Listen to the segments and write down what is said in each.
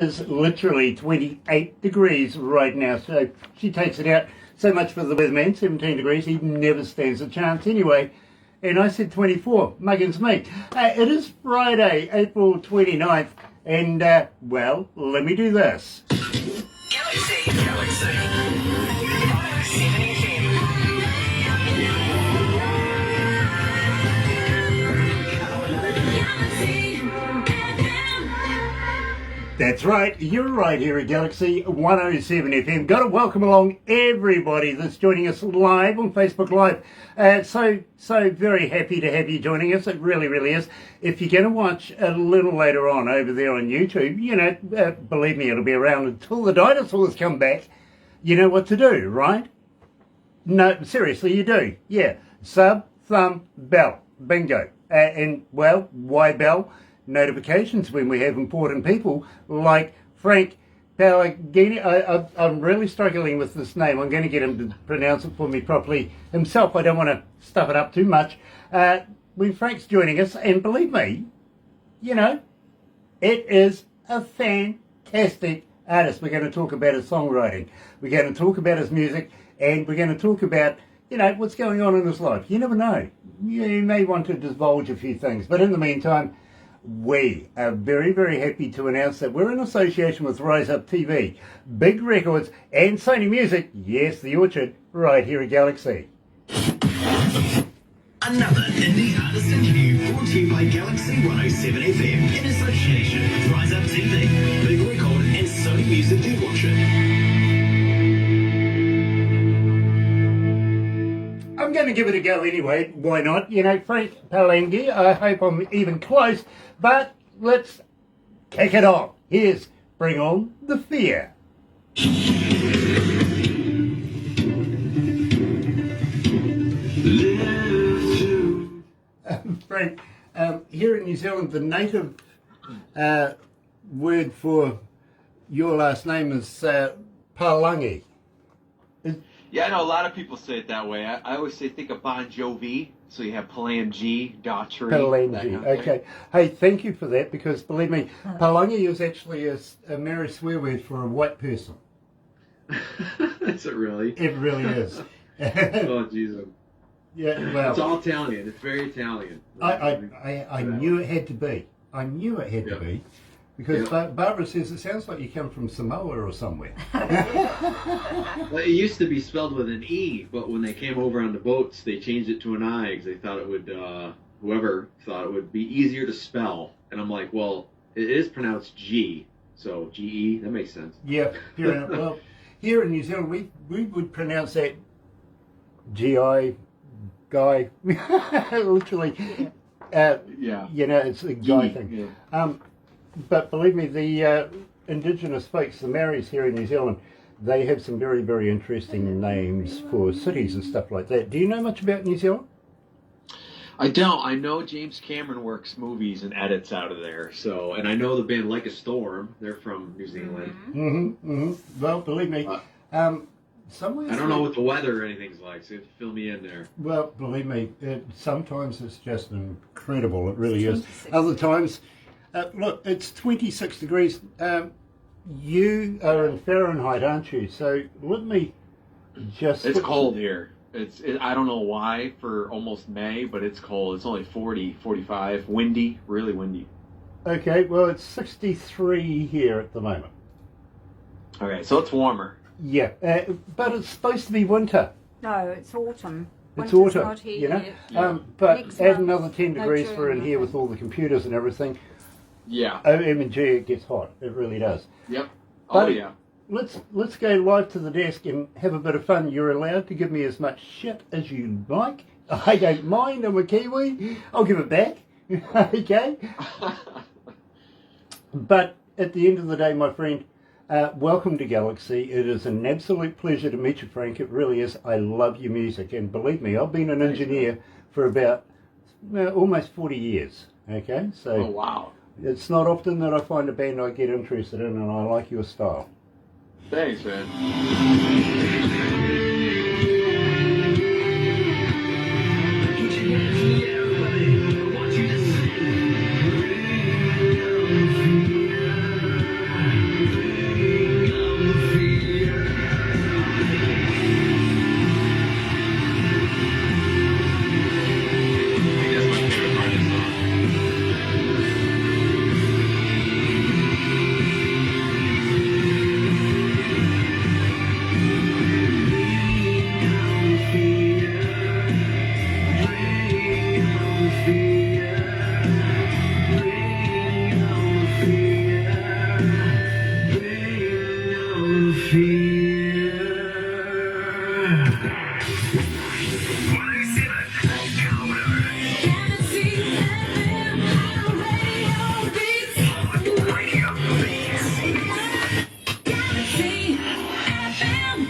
It's literally 28 degrees right now, so she takes it out. So much for the weatherman, 17 degrees, he never stands a chance anyway. And I said 24, muggins me. It is Friday, April 29th, and, well, let me do this. Galaxy. That's right, you're right here at Galaxy 107 FM. Got to welcome along everybody that's joining us live on Facebook Live. So very happy to have you joining us. It really, really is. If you're going to watch a little later on over there on YouTube, you know, believe me, it'll be around until the dinosaurs come back. You know what to do, right? No, seriously, you do. Yeah, sub, thumb, bell. Bingo. And, well, why bell? Notifications when we have important people like Frank Palangi. I'm really struggling with this name. I'm going to get him to pronounce it for me properly himself. I don't want to stuff it up too much. When Frank's joining us, and believe me, you know, it is a fantastic artist. We're going to talk about his songwriting. We're going to talk about his music, and we're going to talk about, you know, what's going on in his life. You never know. You may want to divulge a few things, but in the meantime, we are very, very happy to announce that we're in association with Rise Up TV, Big Records and Sony Music, yes, The Orchard, right here at Galaxy. Another indie artist interview brought to you by Galaxy 107 FM in association with Rise Up TV, Big Record and Sony Music The Orchard. I'm going to give it a go anyway, why not? You know, Frank Palangi, I hope I'm even close, but let's kick it off. Here's Bring On the Fear. Frank, here in New Zealand, the native word for your last name is Palangi. Yeah, I know a lot of people say it that way. I always say think of Bon Jovi, so you have Palangi, Daughtry. Palangi, okay. Hey, thank you for that, because believe me, Palangi is actually a merry swear word for a white person. Is it really? It really is. Oh, Jesus. Yeah, well. It's all Italian. It's very Italian. I knew it had to be. I knew it had to be. Because Barbara says it sounds like you come from Samoa or somewhere. Well, it used to be spelled with an E, but when they came over on the boats, they changed it to an I because they thought it would, whoever thought it would be easier to spell. And I'm like, well, it is pronounced G, so G-E, that makes sense. Yeah, here in New Zealand, we would pronounce that G-I, guy, literally. You know, it's a guy thing. Yeah. But believe me, the indigenous folks, the Maoris here in New Zealand, they have some very, very interesting names for cities and stuff like that. Do you know much about New Zealand? I don't. I know James Cameron works movies and edits out of there. So, and I know the band Like a Storm. They're from New Zealand. Well, believe me, somewhere. I don't know what the weather or anything's like, so you have to fill me in there. Well, believe me, sometimes it's just incredible. It really is. Other times. Look, it's 26 degrees. You are in Fahrenheit, aren't you? So let me just... It's cold here. I don't know why for almost May, but it's cold. It's only 40, 45. Windy, really windy. Okay, well, it's 63 here at the moment. Okay, so it's warmer. Yeah, but it's supposed to be winter. No, it's autumn. It's Winter's autumn, not here you know? yet. But Next add month, another 10 degrees no for in June, here I with all the computers and everything. Yeah. OMG, it gets hot. It really does. Yep. But yeah. Let's go live to the desk and have a bit of fun. You're allowed to give me as much shit as you like. I don't mind. I'm a Kiwi. I'll give it back. Okay? But at the end of the day, my friend, welcome to Galaxy. It is an absolute pleasure to meet you, Frank. It really is. I love your music. And believe me, I've been an engineer for about almost 40 years. Okay? So. Oh, wow. It's not often that I find a band I get interested in, and I like your style. Thanks, man.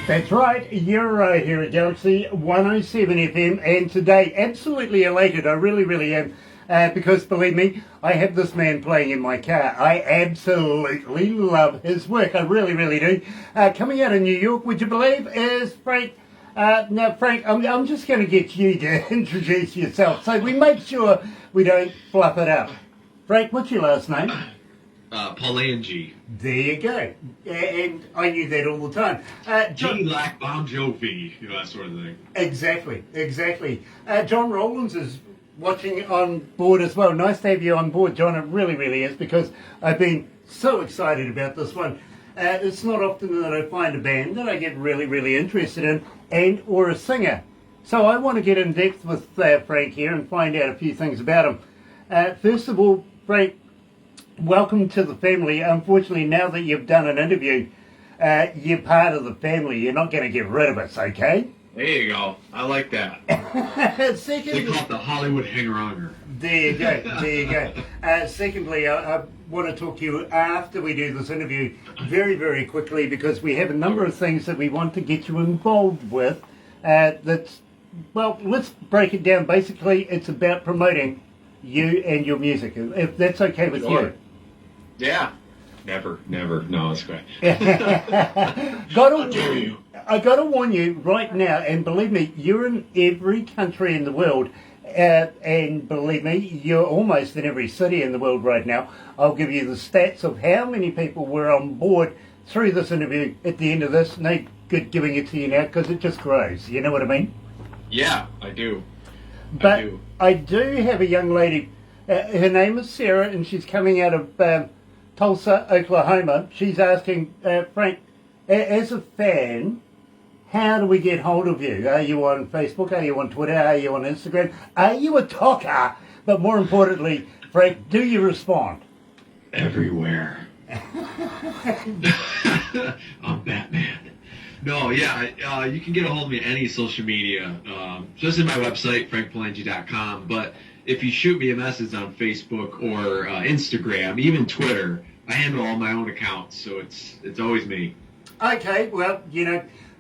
That's right, you're right here at Galaxy 107 FM, and today, absolutely elated, I really am, because believe me, I have this man playing in my car. I absolutely love his work, I really do. Coming out of New York, would you believe, is Frank. Now, Frank, I'm just going to get you to introduce yourself, so we make sure we don't fluff it up. Frank, what's your last name? Palangi. There you go. And I knew that all the time. G like Bon Jovi, that sort of thing. Exactly. John Rowlands is watching on board as well. Nice to have you on board, John. It really is, because I've been so excited about this one. It's not often that I find a band that I get really interested in, and or a singer. So I want to get in depth with Frank here and find out a few things about him. First of all, Frank, welcome to the family. Unfortunately, now that you've done an interview, you're part of the family. You're not going to get rid of us, okay? There you go. I like that. Secondly, They call it the Hollywood hanger-onger. There you go. Secondly, I want to talk to you after we do this interview very quickly, because we have a number of things that we want to get you involved with. Well, let's break it down. Basically, it's about promoting you and your music, if that's okay with you. Yeah. Never. No, it's great. I gotta warn you right now, and believe me, you're in every country in the world, and believe me, you're almost in every city in the world right now. I'll give you the stats of how many people were on board through this interview at the end of this. No good giving it to you now, because it just grows. You know what I mean? Yeah, I do. But I do have a young lady. Her name is Sarah, and she's coming out of Tulsa, Oklahoma. She's asking, Frank, as a fan, how do we get hold of you? Are you on Facebook? Are you on Twitter? Are you on Instagram? Are you a talker? But more importantly, Frank, do you respond? Everywhere. I'm Batman. No, yeah, you can get a hold of me on any social media. Just in my website, frankpalangi.com. But if you shoot me a message on Facebook or Instagram, even Twitter, I handle all my own accounts, so it's always me. Okay, well,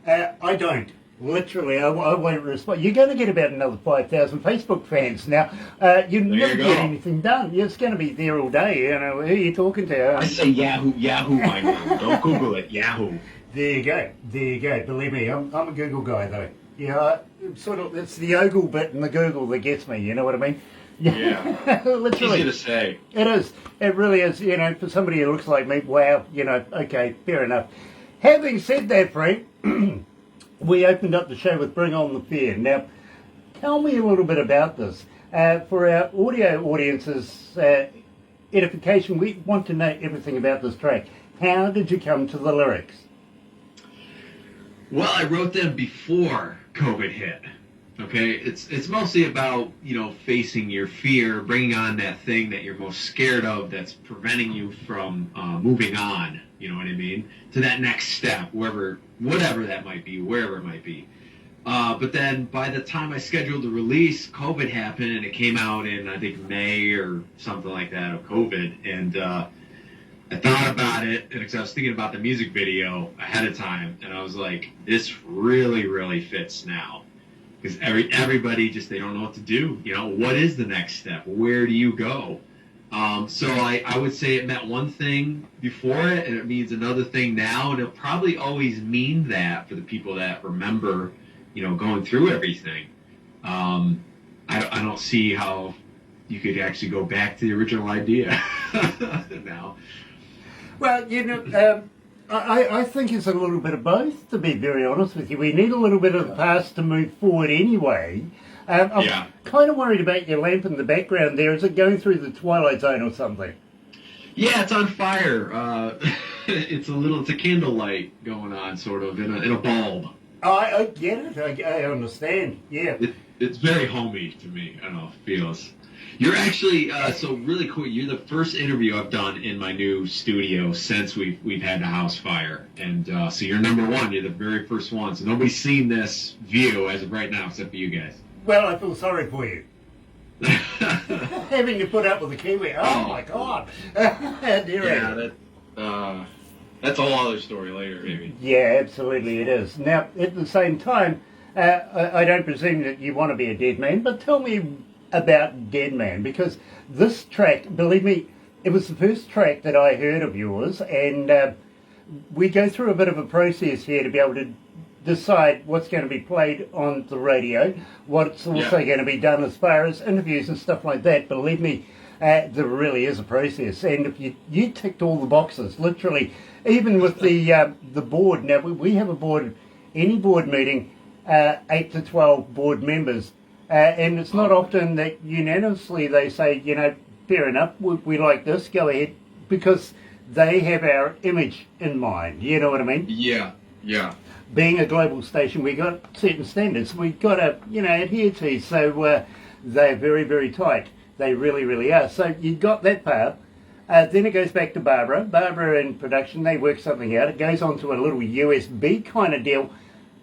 I don't. Literally, I won't respond. You're going to get about another 5,000 Facebook fans now. You never get anything done. It's going to be there all day. Who are you talking to? I say Yahoo, my name. Don't Google it, Yahoo. There you go. Believe me, I'm a Google guy though. Yeah, it's the ogle bit in the Google that gets me. You know what I mean? Yeah. Literally. Easy to say. It is. It really is. For somebody who looks like me, wow. Okay, fair enough. Having said that, Frank, we opened up the show with Bring On the Fair. Now, tell me a little bit about this. For our audio audience's edification, we want to know everything about this track. How did you come to the lyrics? Well, I wrote them before COVID hit. Okay, it's mostly about facing your fear, bringing on that thing that you're most scared of, that's preventing you from moving on. You know what I mean? To that next step, whatever that might be, wherever it might be. But then by the time I scheduled the release, COVID happened, and it came out in I think May or something like that of COVID, and I thought about it, and because I was thinking about the music video ahead of time, and I was like, this really fits now. Because everybody they don't know what to do. What is the next step? Where do you go? So I would say it meant one thing before it, and it means another thing now, and it'll probably always mean that for the people that remember, going through everything. I don't see how you could actually go back to the original idea now. Well, I think it's a little bit of both, to be very honest with you. We need a little bit of the past to move forward anyway. I'm kind of worried about your lamp in the background there. Is it going through the Twilight Zone or something? Yeah, it's on fire. It's a candlelight going on, sort of, in a bulb. I get it. I understand. Yeah. It's very homey to me. I don't know, it feels. You're actually, so really cool, you're the first interview I've done in my new studio since we've had the house fire. And so you're number one, you're the very first one. So nobody's seen this view as of right now except for you guys. Well, I feel sorry for you. Having to put up with a Kiwi. Oh my God. Yeah, That's a whole other story later, maybe. Yeah, absolutely it is. Now, at the same time, I don't presume that you want to be a dead man, but tell me about Dead Man, because this track, believe me, it was the first track that I heard of yours, and we go through a bit of a process here to be able to decide what's going to be played on the radio, what's also going to be done as far as interviews and stuff like that. Believe me, there really is a process, and if you ticked all the boxes, literally, even with the board. Now we have a board, any board meeting, 8 to 12 board members, and it's not often that unanimously they say, fair enough, we like this, go ahead, because they have our image in mind. You know what I mean? Yeah, yeah. Being a global station, we got certain standards we've got to, adhere to. So they're very, very tight. They really, really are. So you got that part. Then it goes back to Barbara. Barbara in production, they work something out. It goes on to a little USB kind of deal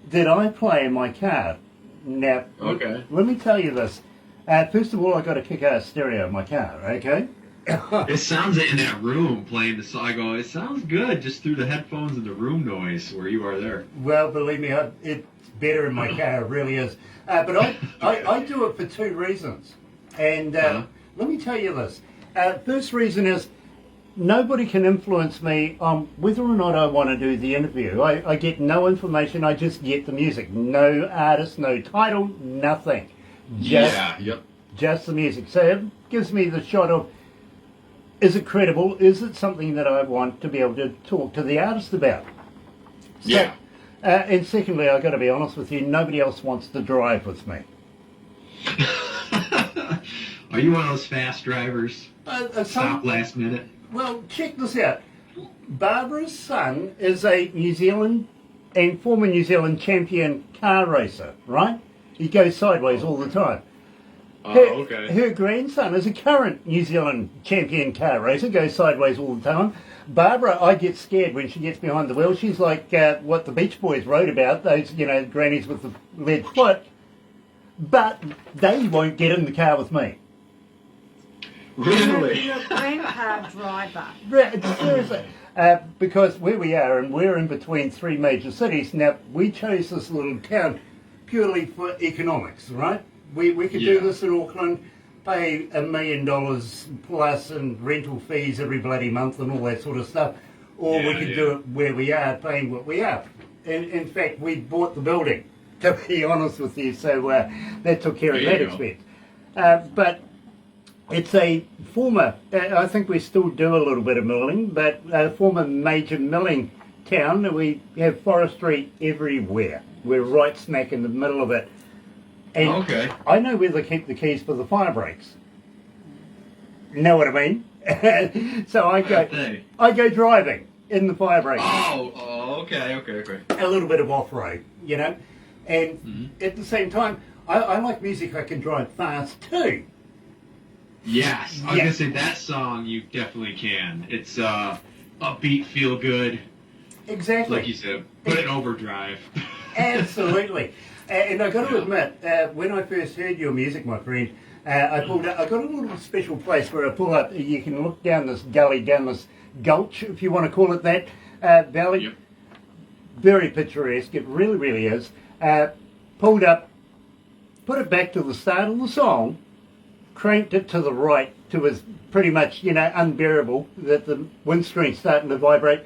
that I play in my car. Now, let me tell you this. First of all, I got a kick-ass stereo in my car, okay? It sounds in that room playing the song. I go, it sounds good just through the headphones and the room noise where you are there. Well, believe me, it's better in my car. It really is. But I do it for two reasons. And let me tell you this. First reason is nobody can influence me on whether or not I want to do the interview. I get no information. I just get the music. No artist, no title, nothing. Just the music. So it gives me the shot of, is it credible? Is it something that I want to be able to talk to the artist about? So, and secondly, I've got to be honest with you, nobody else wants to drive with me. Are you one of those fast drivers? Stop last minute? Well, check this out. Barbara's son is a New Zealand and former New Zealand champion car racer, right? He goes sideways all the time. Her grandson is a current New Zealand champion car racer, goes sideways all the time. Barbara, I get scared when she gets behind the wheel. She's like what the Beach Boys wrote about, those, grannies with the lead foot. But they won't get in the car with me. Really? You're a grandpa driver. Seriously. Because where we are, and we're in between three major cities, now we chose this little town purely for economics, right? We could do this in Auckland, pay $1 million plus in rental fees every bloody month and all that sort of stuff, or we could do it where we are, paying what we are. In fact, we bought the building, to be honest with you, so that took care of that expense. But it's a former, I think we still do a little bit of milling, but a former major milling town. We have forestry everywhere. We're right smack in the middle of it. And I know where they keep the keys for the fire breaks. You know what I mean? So I go driving in the fire break. Okay. A little bit of off-road, And at the same time, I like music I can drive fast too. Yes, I was going to say that song you definitely can. It's upbeat, feel good. Exactly. Like you said, put it in overdrive. Absolutely. And I got to admit, when I first heard your music, my friend, I got a little special place where I pull up. You can look down this gully, down this gulch, if you want to call it that, valley. Yep. Very picturesque. It really, really is. Pulled up, put it back to the start of the song, cranked it to the right to as pretty much, unbearable, that the windscreen's starting to vibrate,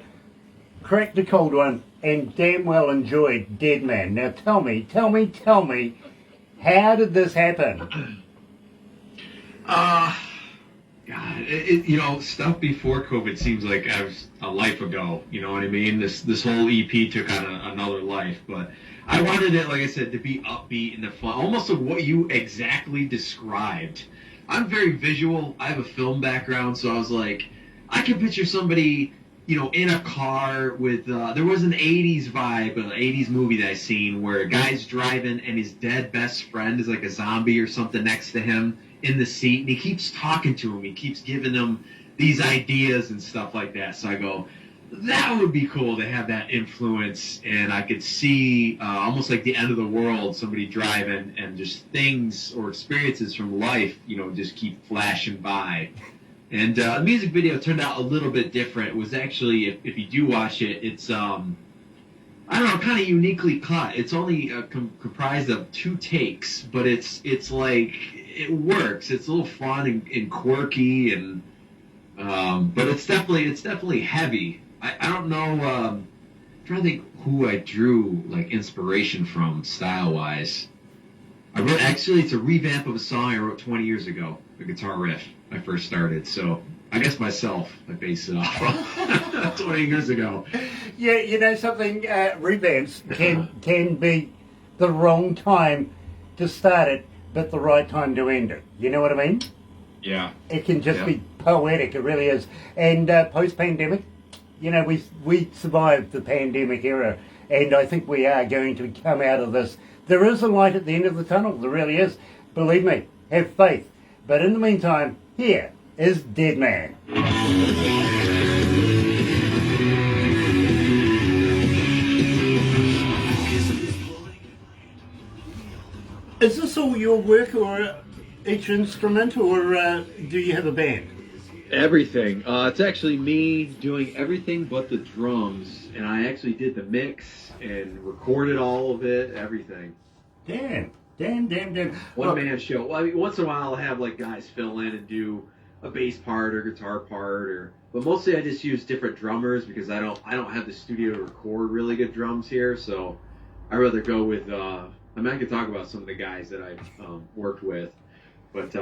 cracked a cold one, and damn well enjoyed Dead Man. Now tell me, how did this happen? God, stuff before COVID seems like I was a life ago. You know what I mean? This whole EP took on another life, but I wanted it, like I said, to be upbeat and fun, almost like what you exactly described. I'm very visual. I have a film background, so I was like, I can picture somebody, in a car with, there was an 80s vibe, an 80s movie that I seen where a guy's driving and his dead best friend is like a zombie or something next to him in the seat, and he keeps talking to him. He keeps giving him these ideas and stuff like that. So I go, that would be cool to have that influence, and I could see almost like the end of the world, somebody driving, and just things or experiences from life, just keep flashing by. And the music video turned out a little bit different. It was actually, if you do watch it, it's I don't know, kind of uniquely cut. It's only comprised of 2 takes, but it's like it works. It's a little fun and quirky, and but it's definitely heavy. I don't know. I'm trying to think who I drew like inspiration from style wise. It's a revamp of a song I wrote 20 years ago, the guitar riff I first started. So I guess myself, I based it off of 20 years ago. Yeah, you know something, revamps can be the wrong time to start it, but the right time to end it. You know what I mean? Yeah. It can just be poetic, it really is. And post-pandemic, you know, we survived the pandemic era, and I think we are going to come out of this. There is a light at the end of the tunnel, there really is. Believe me, have faith. But in the meantime, here is Dead Man. Is this all your work, or each instrument, or do you have a band? Everything. It's actually me doing everything but the drums, and I actually did the mix and recorded all of it, everything. Damn. One man show. Well, I mean, once in a while I'll have like guys fill in and do a bass part or guitar part, but mostly I just use different drummers because I don't have the studio to record really good drums here, so I rather go with. I could talk about some of the guys that I've worked with, but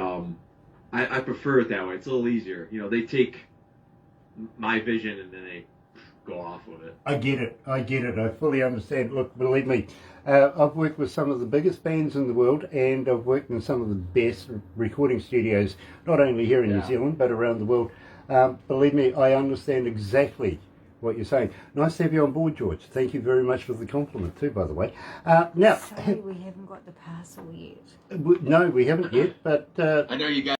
I prefer it that way. It's a little easier. You know, they take my vision and then they go off with it. I get it. I fully understand. Look, believe me, I've worked with some of the biggest bands in the world, and I've worked in some of the best recording studios, not only here in New Zealand, but around the world. Believe me, I understand exactly what you're saying. Nice to have you on board, George. Thank you very much for the compliment too, by the way. Now, sorry, we haven't got the parcel yet. No, we haven't yet, but I know you guys.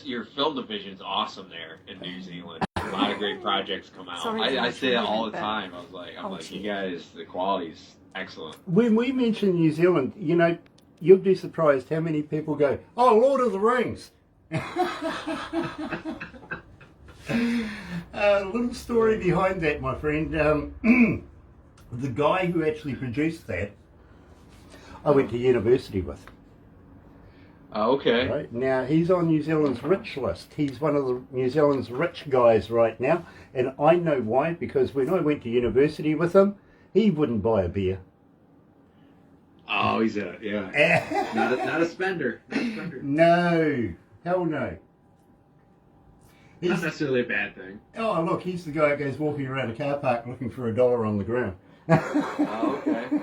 Your film division's awesome there in New Zealand. A lot of great projects come out. Sorry, I say it all the but- time. I'm like, you guys, the quality's excellent. when we mention New Zealand, you know, you'll be surprised how many people go, "Oh, Lord of the Rings." A little story behind that, my friend. The guy who actually produced that, I went to university with. Okay. Right now, he's on New Zealand's rich list. He's one of the New Zealand's rich guys right now, and I know why. Because when I went to university with him, he wouldn't buy a beer. Oh, he's not a spender. Not a spender. No, hell no. Not necessarily a bad thing. Oh, look, he's the guy that goes walking around a car park looking for $1 on the ground. Oh, okay.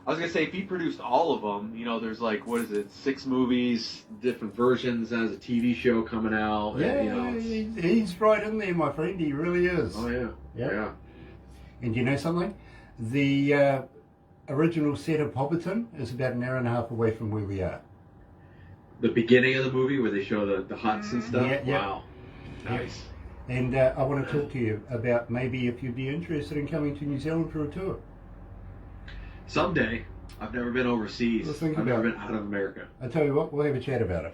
I was gonna say, if he produced all of them, you know, there's like, what is it, 6 movies, Different versions. Has a TV show coming out. Yeah, and, you know, he's right in there, my friend. He really is. Oh yeah. Yeah. And you know something? The original set of Hobbiton is about an hour and a half away from where we are. The beginning of the movie where they show the huts and stuff. Yeah. Wow. Nice. And I want to talk to you about maybe if you'd be interested in coming to New Zealand for a tour. Someday. I've never been overseas. Let's think I've never about been out of America. I tell you what, we'll have a chat about it.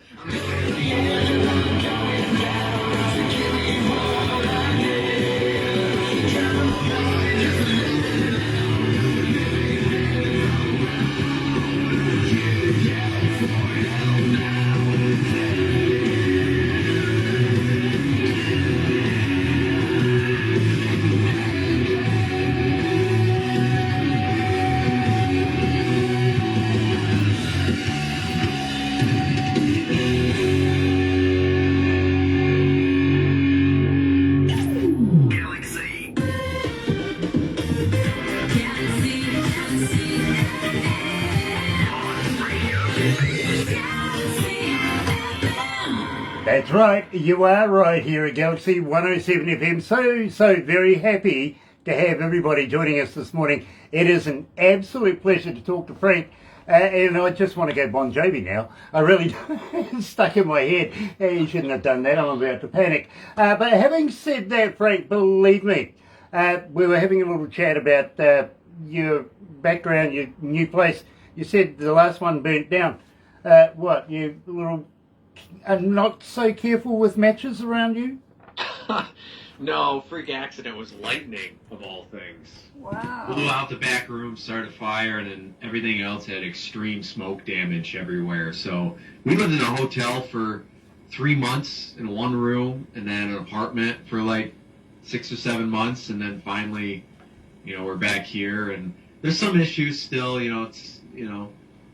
Galaxy. That's right, you are right here at Galaxy 107 FM. So very happy to have everybody joining us this morning. It is an absolute pleasure to talk to Frank. And I just want to go Bon Jovi now. I really it's stuck in my head. You shouldn't have done that. I'm about to panic. But having said that, Frank, believe me, we were having a little chat about your background, your new place. You said the last one burnt down. What, your little not so careful with matches around you? No, freak accident was lightning, of all things. Wow. Blew out the back room, started a fire, and then everything else had extreme smoke damage everywhere. So we lived in a hotel for 3 months in one room, and then an apartment for like 6 or 7 months, and then finally, we're back here, and there's some issues still,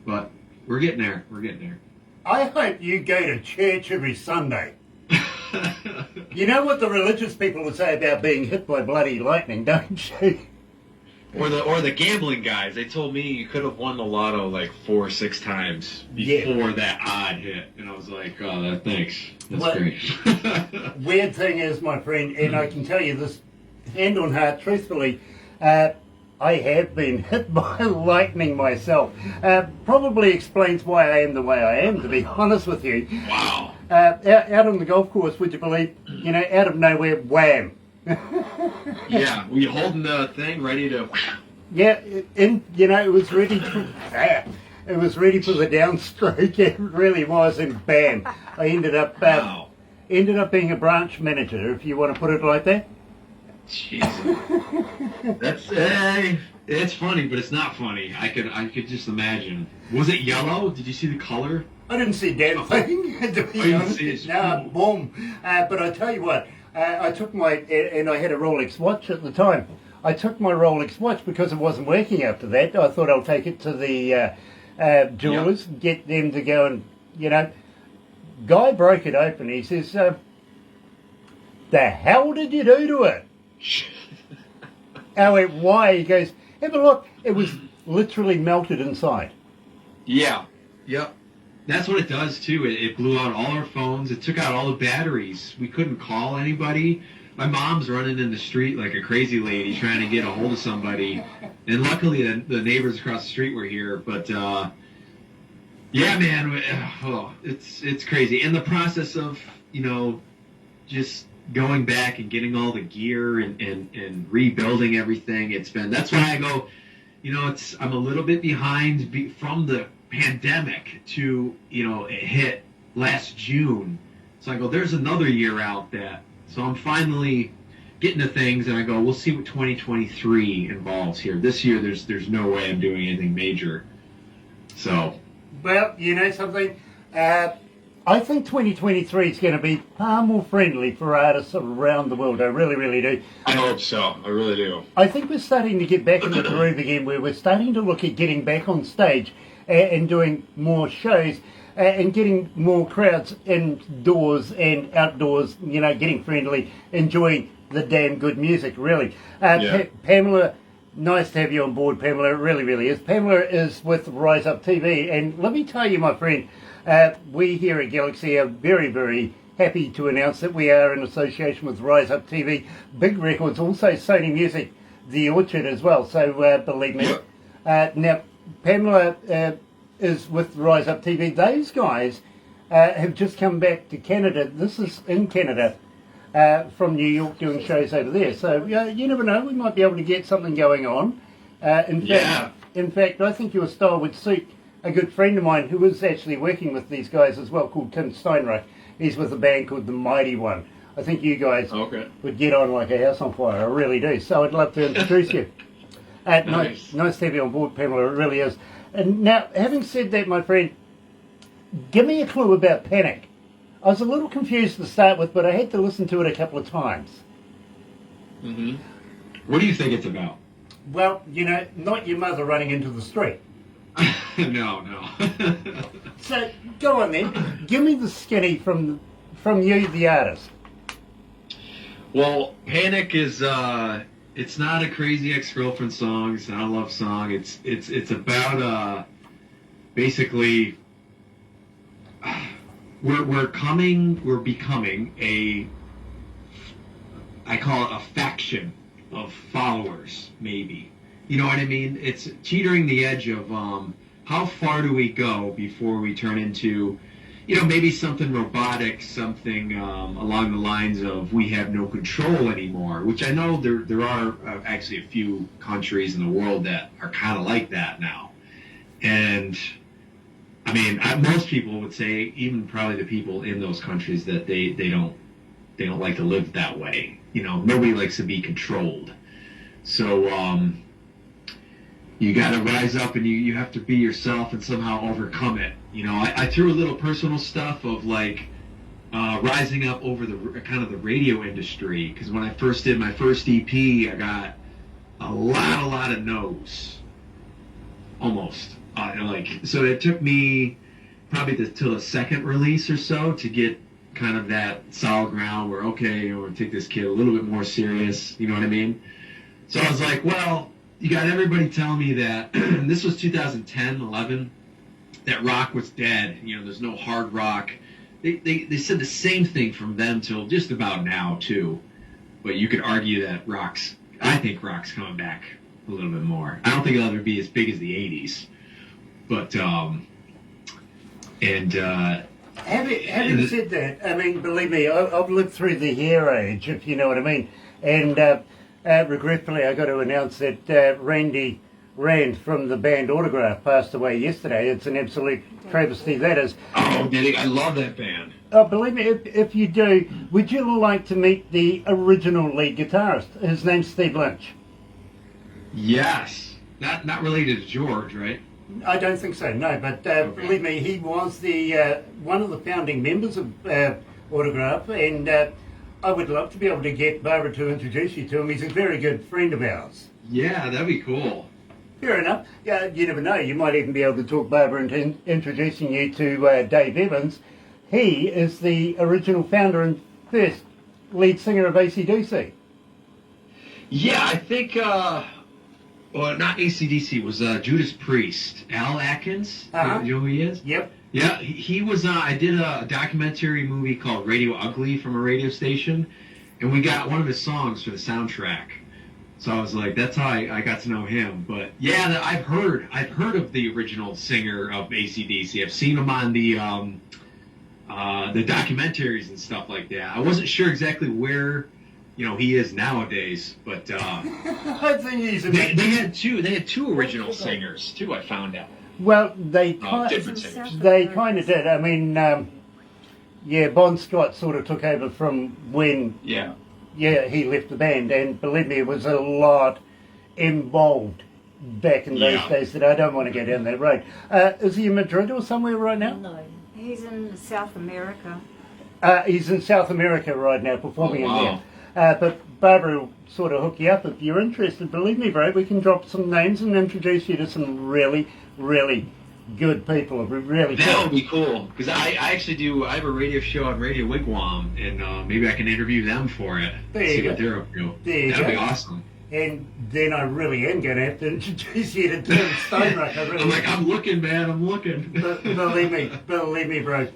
but we're getting there. We're getting there. I hope you go to church every Sunday. You know what the religious people would say about being hit by bloody lightning, don't you? Or the gambling guys. They told me you could have won the lotto like 4 or 6 times before that odd hit, and I was like, "Oh, thanks. That's great." Weird thing is, my friend, and I can tell you this, hand on heart, truthfully, I have been hit by lightning myself. Probably explains why I am the way I am, to be honest with you. Wow. Out on the golf course, would you believe, out of nowhere, wham. Yeah, were you holding the thing ready to... Yeah, it was ready it was ready for the downstroke, it really was, and bam, I ended up being a branch manager, if you want to put it like that. Jesus. That's it's funny, but it's not funny. I could just imagine. Was it yellow? Did you see the color? I didn't see a damn thing, to be honest. No, boom. But I tell you what, I took and I had a Rolex watch at the time. I took my Rolex watch because it wasn't working after that. I thought I'll take it to the jewelers, get them to go and, Guy broke it open. He says, the hell did you do to it? I went, why? He goes, have a look. It was literally melted inside. Yeah. Yep. That's what it does, too. It blew out all our phones. It took out all the batteries. We couldn't call anybody. My mom's running in the street like a crazy lady trying to get a hold of somebody. And luckily, the neighbors across the street were here. But, yeah, man, it's crazy. And the process of, just going back and getting all the gear and rebuilding everything, that's why I go, I'm a little bit behind from the pandemic to, it hit last June. So I go, there's another year out so I'm finally getting to things, and I go, we'll see what 2023 involves here. This year, there's no way I'm doing anything major. So. Well, you know something? I think 2023 is going to be far more friendly for artists around the world. I really, really do. I hope so. I really do. I think we're starting to get back in the groove again, where we're starting to look at getting back on stage and doing more shows and getting more crowds indoors and outdoors, getting friendly, enjoying the damn good music, really. Pamela, nice to have you on board, Pamela. It really, really is. Pamela is with Rise Up TV, and let me tell you, my friend, we here at Galaxy are very, very happy to announce that we are in association with Rise Up TV, Big Records, also Sony Music, The Orchard as well. So believe me. Now, Pamela is with Rise Up TV. Those guys have just come back to Canada. This is in Canada from New York, doing shows over there. So you never know. We might be able to get something going on. In fact, I think your style would suit a good friend of mine who is actually working with these guys as well, called Tim Steinreich. He's with a band called The Mighty One. I think you guys would get on like a house on fire. I really do. So I'd love to introduce you. Nice to have you on board, Pamela. It really is. And now, having said that, my friend, give me a clue about Panic. I was a little confused to start with, but I had to listen to it a couple of times. Mm-hmm. What do you think it's about? Well, not your mother running into the street. No. So, go on then. Give me the skinny from you, the artist. Well, Panic is, it's not a crazy ex-girlfriend song. It's not a love song. It's about, basically, we're becoming I call it a faction of followers, maybe. You know what I mean? It's teetering the edge of how far do we go before we turn into, maybe something robotic, something along the lines of we have no control anymore, which I know there are actually a few countries in the world that are kind of like that now. And Most people would say, even probably the people in those countries, that they don't like to live that way. Nobody likes to be controlled. So you got to rise up, and you have to be yourself and somehow overcome it. I threw a little personal stuff of like rising up over the kind of the radio industry, because when I first did my first EP, I got a lot of no's, almost. So it took me probably till the second release or so to get kind of that solid ground where, okay, we're going to take this kid a little bit more serious, you know what I mean? So I was like, well, you got everybody telling me that, this was 2010, 11, that rock was dead, there's no hard rock. They said the same thing from then till just about now, too. But you could argue that I think rock's coming back a little bit more. I don't think it'll ever be as big as the 80s. But, Having said that, believe me, I've lived through the hair age, if you know what I mean. And regretfully, I got to announce that Randy Rand from the band Autograph passed away yesterday. It's an absolute travesty, that is. Oh, I love that band. Oh, believe me, if you do, would you like to meet the original lead guitarist? His name's Steve Lynch. Yes. Not related to George, right? I don't think so, no, but believe me, he was the one of the founding members of Autograph, and I would love to be able to get Barbara to introduce you to him. He's a very good friend of ours. Yeah, that'd be cool. Fair enough. Yeah, you never know. You might even be able to talk Barbara into introducing you to Dave Evans. He is the original founder and first lead singer of AC/DC. Yeah, I think, well, not AC/DC, it was Judas Priest. Al Atkins, you know who he is? Yep. Yeah, he was, I did a documentary movie called Radio Ugly from a radio station, and we got one of his songs for the soundtrack. So I was like, that's how I got to know him. But yeah, I've heard of the original singer of AC/DC. I've seen him on the documentaries and stuff like that. I wasn't sure exactly where, he is nowadays, but I think he's they had two original singers too. I found out. Well, they different kind singers. of did. Yeah, Bon Scott sort of took over from when he left the band, and believe me, it was a lot involved back in those days that I don't want to go down that road. Is he in Madrid or somewhere right now? No, he's in South America. He's in South America right now performing wow. in there. But Barbara will sort of hook you up if you're interested. Believe me, bro, we can drop some names and introduce you to some really, really good people. Really that would be cool, because I actually I have a radio show on Radio Wigwam, and maybe I can interview them for it. See what they're up to. That'd be awesome. And then I really am going to have to introduce you to Tim Steinreich. I'm looking, man. I'm looking. Believe me, bro.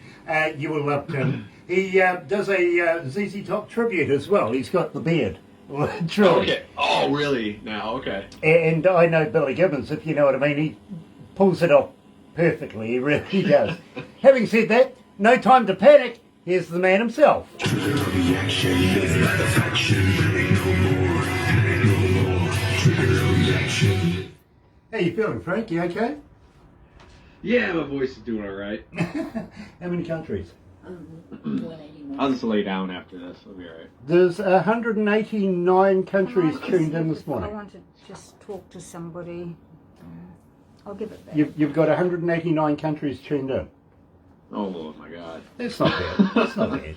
You will love Tim. He does a ZZ Top tribute as well. He's got the beard. Truly. Okay. Oh, really? Now, okay. And I know Billy Gibbons, if you know what I mean. He pulls it off perfectly. He really does. Having said that, no time to panic. Here's the man himself. How you feeling, Frank? You okay? Yeah, my voice is doing all right. How many countries? 189. I'll just lay down after this. I'll be all right. There's 189 countries tuned in this I morning. want to just talk to somebody. I'll give it back. You've got 189 countries tuned in. Oh my God. That's not bad. That's not bad.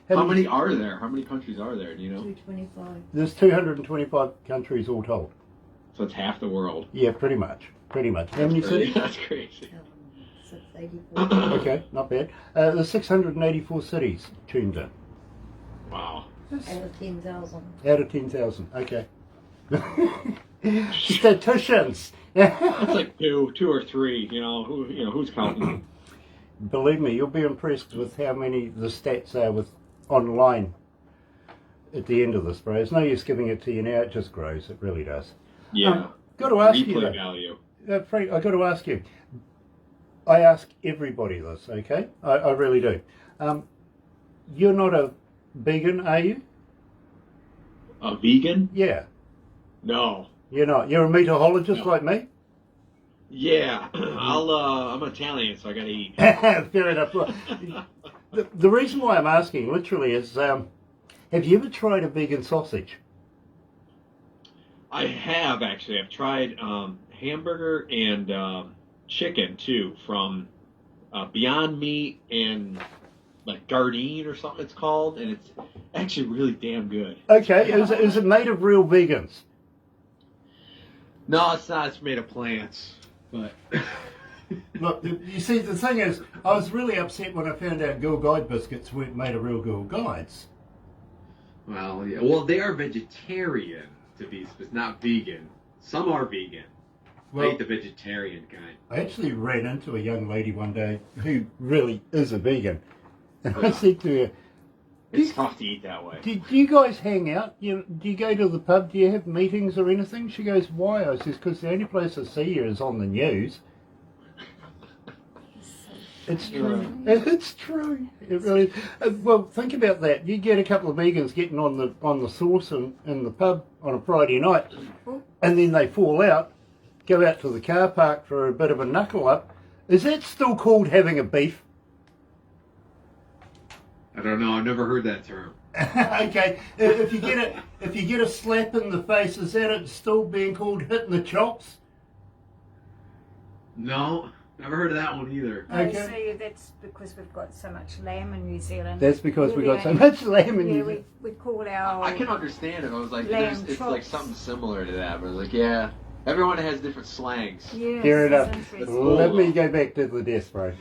How many are there? How many countries are there? Do you know? 225. There's 225 countries all told. So it's half the world. Yeah, pretty much. Pretty much. How many cities? That's crazy. 684. Okay, not bad. There's 684 cities tuned in. Wow. Out of 10,000. Out of 10,000. Okay. Statisticians. That's like two or three. Who's counting? Believe me, you'll be impressed with how many the stats are with online at the end of this, bro. It's no use giving it to you now. It just grows. It really does. Yeah. Got to ask you, Replay though. value. Frank, I got to ask you. I ask everybody this, okay? I really do. You're not a vegan, are you? A vegan? Yeah. No. You're not. You're a meatologist No. like me? Yeah, I'm Italian, so I gotta eat. Fair enough. Look, the reason why I'm asking, literally, is have you ever tried a vegan sausage? I have actually. I've tried hamburger and chicken too from Beyond Meat and like Gardein or something it's called, and it's actually really damn good. Okay, is it made of real vegans? No, it's not. It's made of plants. But Look, you see, the thing is, I was really upset when I found out Girl Guide biscuits weren't made of real Girl Guides. well, yeah. Well, they are vegetarian to be specific, not vegan. Some are vegan. I Well, eat the vegetarian kind. I actually ran into a young lady one day who really is a vegan. And I said to her, It's tough to eat that way. do you guys hang out? Do you go to the pub? Do you have meetings or anything? She goes, why? I says, because the only place I see you is on the news. It's true. It's true. It really is. Well, think about that. You get a couple of vegans getting on the sauce in the pub on a Friday night, and then they fall out, go out to the car park for a bit of a knuckle up. Is that still called having a beef? I don't know. I've never heard that term. Okay, if you get a slap in the face, is that it still being called hitting the chops? No, never heard of that one either. Okay. So that's because we've got so much lamb in New Zealand. That's because we We're got the so only- much lamb in Yeah, New Zealand. we call our... I can understand it. I was like, Lamb it's like chops. something similar to that. But I was like, yeah, everyone has different slangs. Yes, Fair that's enough. interesting. cool. Let me go back to the death row.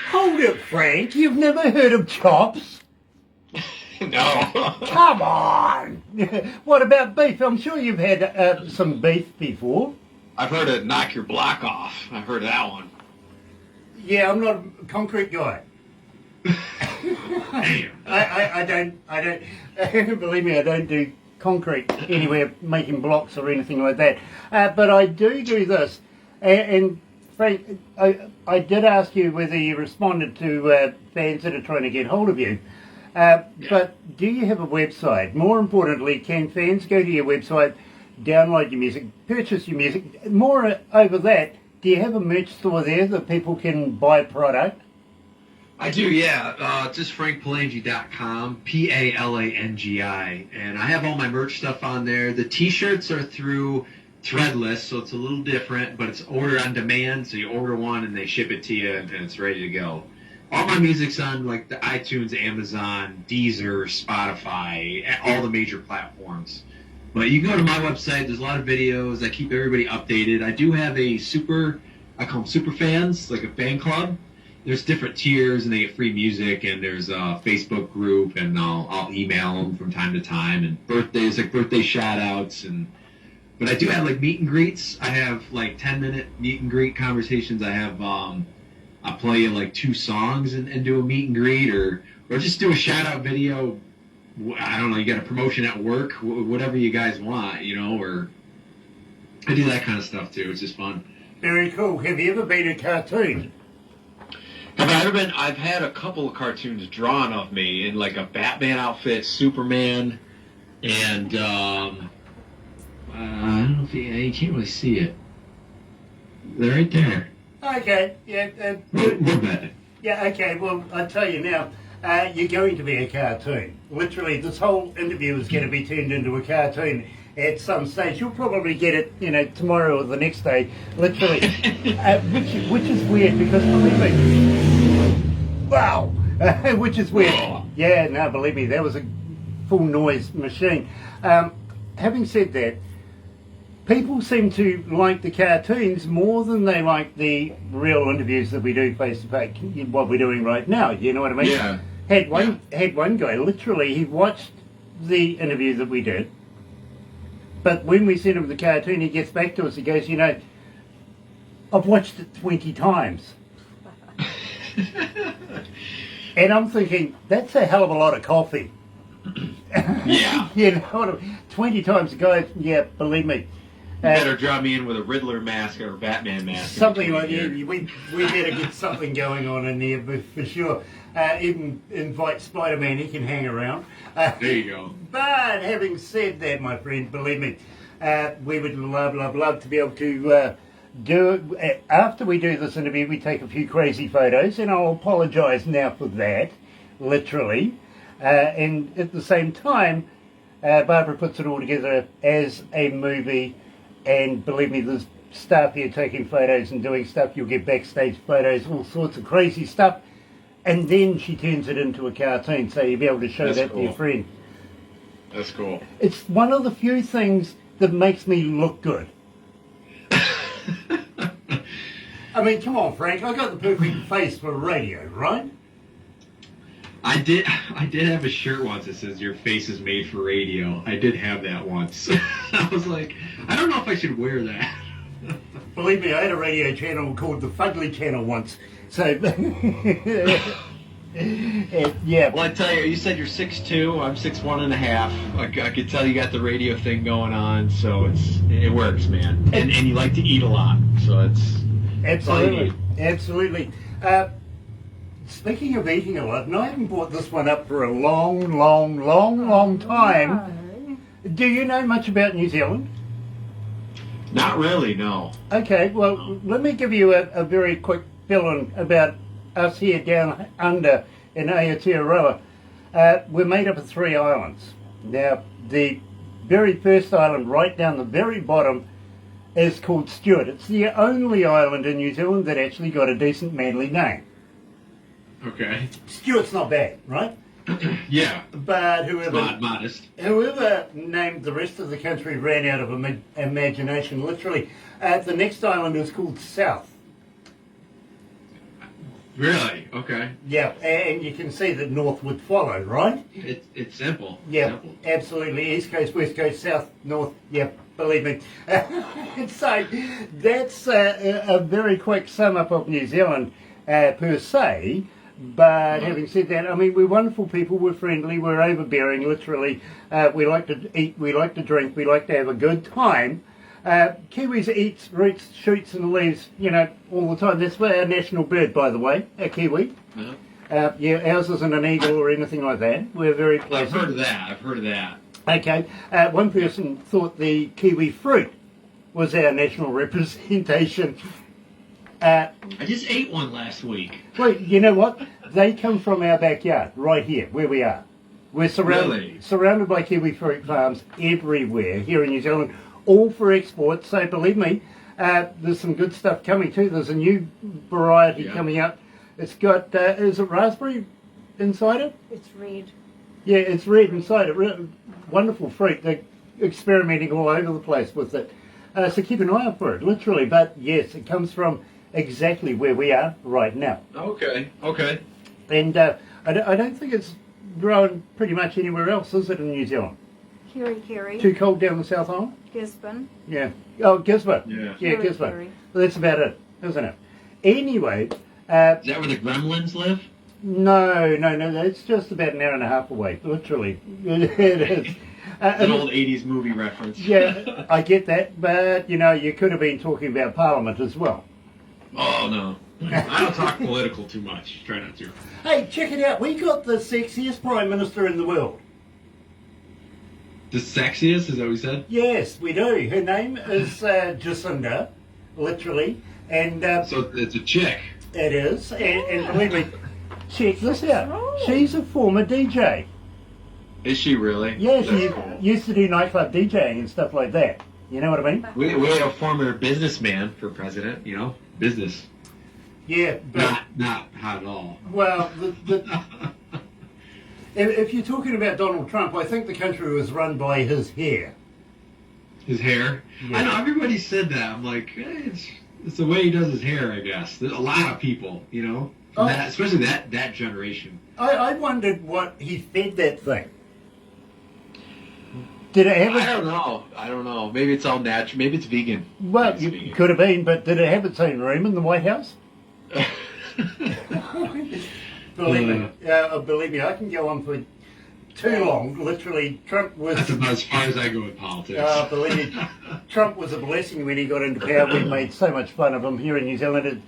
Hold it, Frank. You've never heard of chops? No. Come on. What about beef? I'm sure you've had some beef before. I've heard it knock your block off. I've heard that one. Yeah, I'm not a concrete guy. Damn. I don't, believe me, I don't do concrete anywhere, making blocks or anything like that. But I do this. And Frank, I did ask you whether you responded to fans that are trying to get hold of you. But do you have a website? More importantly, can fans go to your website, download your music, purchase your music? More over that, do you have a merch store there that people can buy product? I do, yeah. Just frankpalangi.com, Palangi, and I have all my merch stuff on there. The T-shirts are through Threadless, so it's a little different, but it's order on demand. So you order one and they ship it to you, and it's ready to go. All my music's on like the iTunes, Amazon, Deezer, Spotify, all the major platforms. But you can go to my website. There's a lot of videos. I keep everybody updated. I do have I call them super fans, like a fan club. There's different tiers, and they get free music, and there's a Facebook group, and I'll email them from time to time, and birthdays, like birthday shout-outs, but I do have like meet and greets. I have like 10-minute meet and greet conversations. I have I'll play you like 2 songs and do a meet and greet, or just do a shout-out video. I don't know, you got a promotion at work, whatever you guys want, or I do that kind of stuff too. It's just fun. Very cool. Have you ever been a cartoon? Have I ever been? I've had a couple of cartoons drawn of me in like a Batman outfit, Superman, and I don't know if you can't really see it. They're right there. Okay, yeah. We're Batman. Yeah, okay, well, I'll tell you now, you're going to be a cartoon. Literally, this whole interview is going to be turned into a cartoon at some stage. You'll probably get it, tomorrow or the next day, literally. Which is weird, because believe me, wow, which is weird. Yeah, no, believe me, that was a full noise machine. Having said that, people seem to like the cartoons more than they like the real interviews that we do face to face, what we're doing right now. You know what I mean? Yeah. Had one guy, literally, he watched the interview that we did, but when we sent him the cartoon, he gets back to us, he goes, I've watched it 20 times. And I'm thinking, that's a hell of a lot of coffee. Yeah. You know what I mean? 20 times a guy, yeah, believe me. You better draw me in with a Riddler mask or a Batman mask. Something like that. We better get something going on in there for sure. Even invite Spider-Man, he can hang around. There you go. But having said that, my friend, believe me, we would love to be able to do, after we do this interview, we take a few crazy photos, and I'll apologise now for that, literally. And at the same time, Barbara puts it all together as a movie, and believe me, there's staff here taking photos and doing stuff. You'll get backstage photos, all sorts of crazy stuff, and then she turns it into a cartoon, so you'll be able to show that to your friend. That's cool. It's one of the few things that makes me look good. I mean, come on, Frank, I got the perfect face for radio, right? I did have a shirt once that says "Your face is made for radio." I did have that once. I was like, I don't know if I should wear that. Believe me, I had a radio channel called the Fugly Channel once. So, yeah. Well, I tell you, you said you're 6'2", I'm 6'1.5". I could tell you got the radio thing going on, so it works, man. And you like to eat a lot, so it's Absolutely, absolutely. Speaking of eating a lot, and I haven't brought this one up for a long time. Do you know much about New Zealand? Not really, no. Okay, well, let me give you a very quick fill-in about us here down under in Aotearoa. We're made up of 3 islands. Now, the very first island, right down the very bottom, is called Stewart. It's the only island in New Zealand that actually got a decent manly name. Okay. Stewart's not bad, right? Yeah. But whoever named the rest of the country ran out of imagination, literally. The next island is called South. Really? Okay. Yeah, and you can see that North would follow, right? It's simple. Yeah, Simple. absolutely. East Coast, West Coast, South, North. Yeah, believe me. So that's a very quick sum up of New Zealand per se. But having said that, I mean, we're wonderful people, we're friendly, we're overbearing, literally. We like to eat, we like to drink, we like to have a good time. Kiwis eats roots, shoots and leaves, you know, all the time. That's our national bird, by the way, a kiwi. Yeah. Yeah, ours isn't an eagle or anything like that. We're very pleasant. I've heard of that. Okay, one person thought the kiwi fruit was our national representation. I just ate one last week. Well, you know what? They come from our backyard, right here, where we are. We're surrounded by kiwi fruit farms everywhere here in New Zealand, all for export. So believe me, there's some good stuff coming too. There's a new variety coming out. It's got, is it raspberry inside it? It's red. Yeah, it's red inside it. Wonderful fruit. They're experimenting all over the place with it. So keep an eye out for it, literally. But yes, it comes from exactly where we are right now. Okay. And I don't think it's grown pretty much anywhere else, is it, in New Zealand? Kiri. Too cold down the South Island? Gisborne. Yeah. Oh, Gisborne. Yeah. Yeah, Gisborne. Kiri. Well, that's about it, isn't it? Anyway. Is that where the gremlins live? No. It's just about an hour and a half away, literally. It is. It's an old 80s movie reference. Yeah, I get that, but, you know, you could have been talking about Parliament as well. Oh, no. I don't talk political too much. Try not to. Hey, check it out. We got the sexiest Prime Minister in the world. The sexiest? Is that what you said? Yes, we do. Her name is Jacinda, literally. And So it's a chick. it is. And believe me, check this out. She's a former DJ. Is she really? Yeah, That's she cool. used to do nightclub DJing and stuff like that. You know what I mean? We had a former businessman for president, you know? Business. Yeah, but... Not hot at all. Well, if you're talking about Donald Trump, I think the country was run by his hair. His hair? Yeah. I know, everybody said that. I'm like, it's the way he does his hair, I guess. There's a lot of people, you know? Especially that generation. I wondered what he fed that thing. Did it have I don't know. Maybe it's all natural. Maybe it's vegan. Well, Maybe it's vegan. could have been, but did it have its own room in the White House? Believe me, I can go on for too long. Literally, Trump was... That's about as far as I go with politics. Believe me, Trump was a blessing when he got into power. We made so much fun of him here in New Zealand.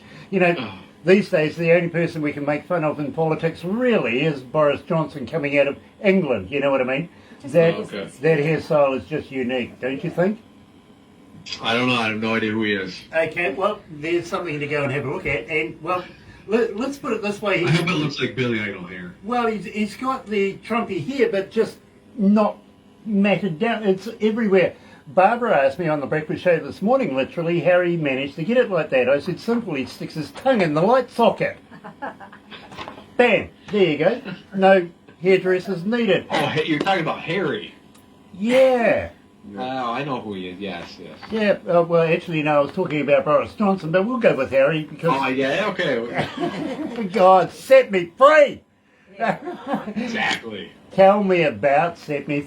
These days, the only person we can make fun of in politics really is Boris Johnson coming out of England. You know what I mean? That hairstyle is just unique, don't you think? I don't know. I have no idea who he is. Okay, well, there's something to go and have a look at. And, well, let's put it this way. I hope it looks like Billy Idol hair. Well, he's got the Trumpy hair, but just not matted down. It's everywhere. Barbara asked me on the breakfast show this morning, literally, how he managed to get it like that. I said, simply, he sticks his tongue in the light socket. Bam, there you go. No hairdressers needed. Oh, you're talking about Harry. Yeah. Oh, I know who he is. Yes. Yeah, well, actually, no, I was talking about Boris Johnson, but we'll go with Harry because... Oh, yeah, okay. God, set me free! Exactly. Tell me about Set Me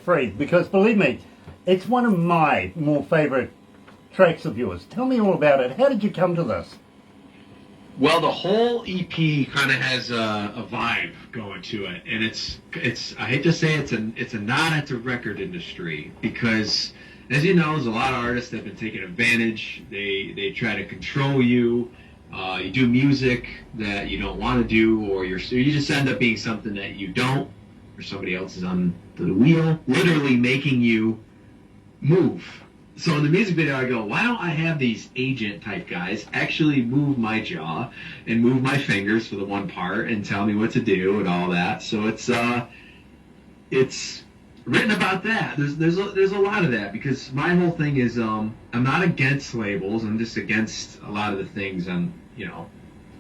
Free, because believe me, it's one of my more favourite tracks of yours. Tell me all about it. How did you come to this? Well, the whole EP kind of has a vibe going to it, and it's I hate to say it's a nod at the record industry because, as you know, there's a lot of artists that have been taking advantage. They try to control you. You do music that you don't want to do, or you just end up being something that you don't, or somebody else is on the wheel, literally making you move. So in the music video, I go, why don't I have these agent type guys actually move my jaw and move my fingers for the one part and tell me what to do and all that. So it's written about that. There's a lot of that because my whole thing is I'm not against labels. I'm just against a lot of the things on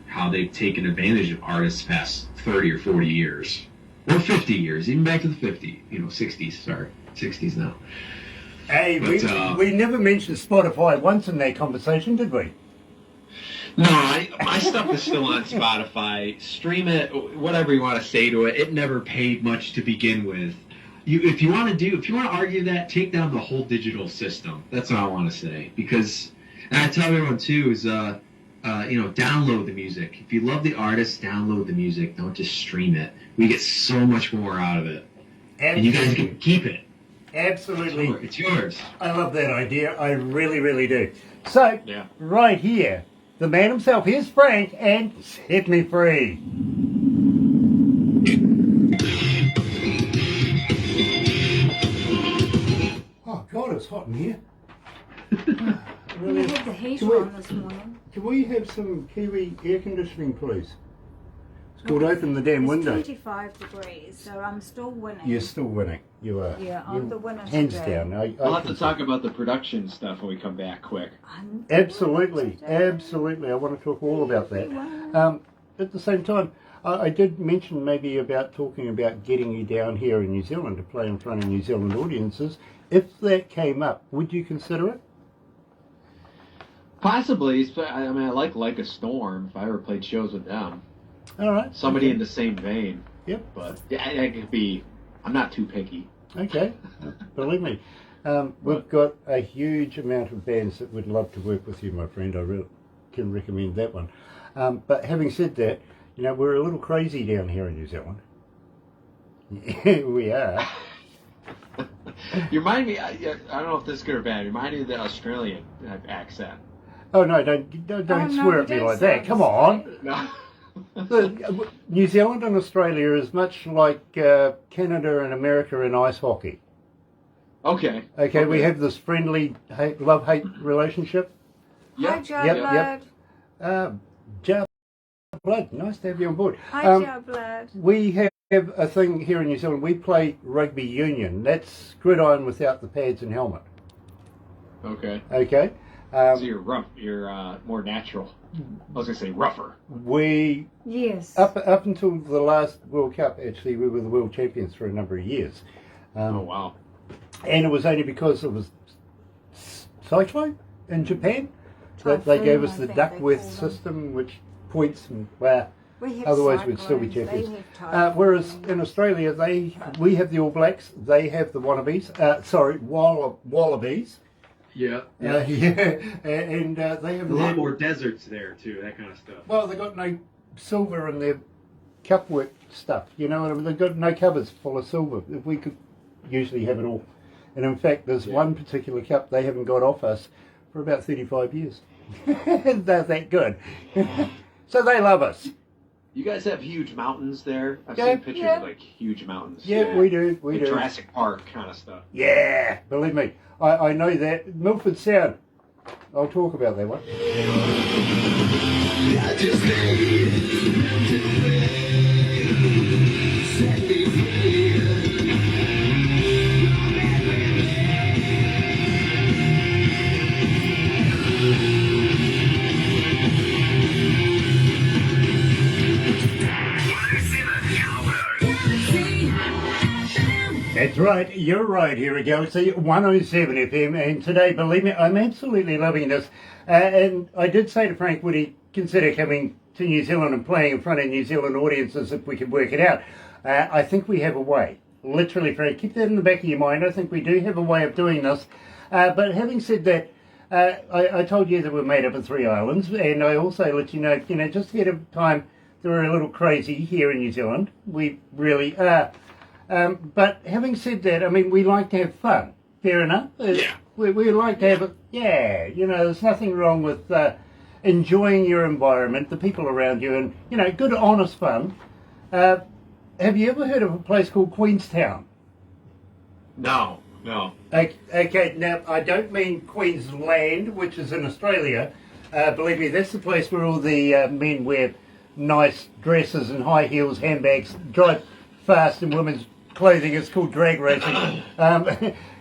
how they've taken advantage of artists past 30 or 40 years or 50 years, even back to the 60s now. Hey, But, we never mentioned Spotify once in that conversation, did we? No, my stuff is still on Spotify. Stream it, whatever you want to say to it. It never paid much to begin with. If you want to argue that, take down the whole digital system. That's what I want to say. Because, and I tell everyone too, is download the music. If you love the artist, download the music. Don't just stream it. We get so much more out of it, and you guys can keep it. Absolutely. It's yours. I love that idea. I really, really do. So, right here, the man himself, here's Frank, and Set Me Free. Oh, God, it's hot in here. We had the heater on this morning. Can we have some Kiwi air conditioning, please? It's called Open the Damn Window. It's 25 degrees, so I'm still winning. You're still winning. You are. Yeah, I'm the winner Hands today. down. We'll have to talk about the production stuff when we come back quick. Absolutely. I want to talk all about that. At the same time, I did mention maybe about talking about getting you down here in New Zealand to play in front of New Zealand audiences. If that came up, would you consider it? Possibly. I mean, I like a Storm. If I ever played shows with them. All right. Somebody in the same vein. Yep. But it could be. I'm not too picky. Okay. Believe me. We've got a huge amount of bands that would love to work with you, my friend. I really can recommend that one. But having said that, we're a little crazy down here in New Zealand. We are. You remind me. I don't know if this is good or bad. You remind me of the Australian accent. Oh no! Don't swear at me like that. Come on. No. New Zealand and Australia is much like Canada and America in ice hockey. Okay. Okay, we have this friendly love-hate relationship. Hi, Joe Blood. Joe Blood, nice to have you on board. Hi, Joe Blood. We have a thing here in New Zealand. We play rugby union. That's gridiron without the pads and helmet. Okay. Okay. So you're rough. You're more natural. I was gonna say rougher. Yes. Up until the last World Cup, actually, we were the world champions for a number of years. Oh wow! And it was only because it was cyclone in Japan that they gave us the Duckworth system, which points and otherwise we'd still be champions. Whereas in Australia, we have the All Blacks, they have the Wallabies. Wallabies. Yeah. Yeah, and they have A lot more deserts there too, that kind of stuff. Well, they've got no silver in their cupwork stuff. You know what I mean? They've got no cupboards full of silver. If we could usually have it all. And in fact, there's one particular cup they haven't got off us for about 35 years. They're that good. So they love us. You guys have huge mountains there. I've Yeah, seen pictures yeah. of like huge mountains. Yeah, we do. We Like do. Jurassic Park kind of stuff. Yeah, believe me. I know that. Milford Sound. I'll talk about that one. That's right, you're right here at Galaxy 107 FM, and today, believe me, I'm absolutely loving this. And I did say to Frank, would he consider coming to New Zealand and playing in front of New Zealand audiences if we could work it out? I think we have a way. Literally, Frank, keep that in the back of your mind. I think we do have a way of doing this. But having said that, I told you that we're made up of 3 islands, and I also let you know, just ahead of time, that we're a little crazy here in New Zealand. We really are. But having said that, I mean, we like to have fun. Fair enough. Yeah. We like to have it. Yeah, there's nothing wrong with enjoying your environment, the people around you, and, good, honest fun. Have you ever heard of a place called Queenstown? No. Okay, now, I don't mean Queensland, which is in Australia. Believe me, that's the place where all the men wear nice dresses and high heels, handbags, drive fast in women's clothing. It's called drag racing.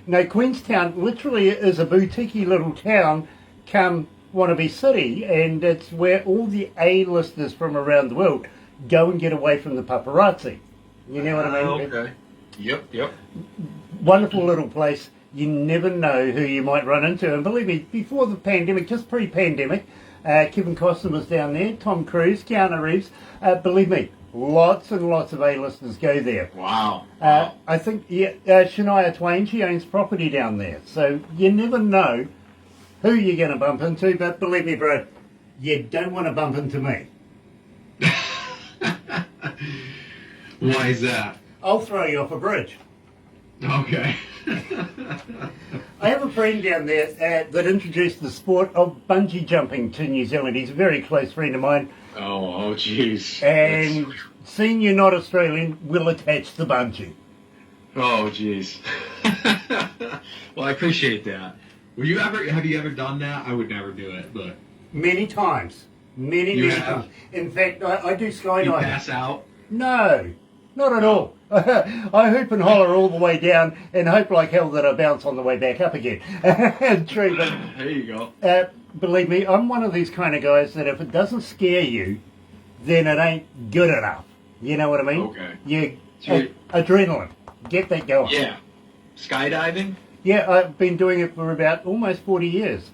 No, Queenstown literally is a boutique-y little town come wannabe city, and it's where all the A-listers from around the world go and get away from the paparazzi. You know what I mean? Okay. Yep. Wonderful little place. You never know who you might run into. And believe me, before the pandemic, just pre-pandemic, Kevin Costner was down there, Tom Cruise, Keanu Reeves. Believe me, lots and lots of A-listers go there. Wow. I think Shania Twain, she owns property down there. So you never know who you're going to bump into. But believe me, bro, you don't want to bump into me. Why is that? I'll throw you off a bridge. Okay. I have a friend down there that introduced the sport of bungee jumping to New Zealand. He's a very close friend of mine. Oh, jeez. And seeing you're not Australian, we'll attach the bungee. Oh, jeez. Well, I appreciate that. Have you ever done that? I would never do it, but Many times. Many You times. have? In fact, I do you skydiving. pass out. No, not at all. I hoop and holler all the way down and hope like hell that I bounce on the way back up again. True, but There you go. believe me, I'm one of these kind of guys that if it doesn't scare you, then it ain't good enough. You know what I mean? Okay. Adrenaline. Get that going. Yeah. Skydiving? Yeah, I've been doing it for about almost 40 years.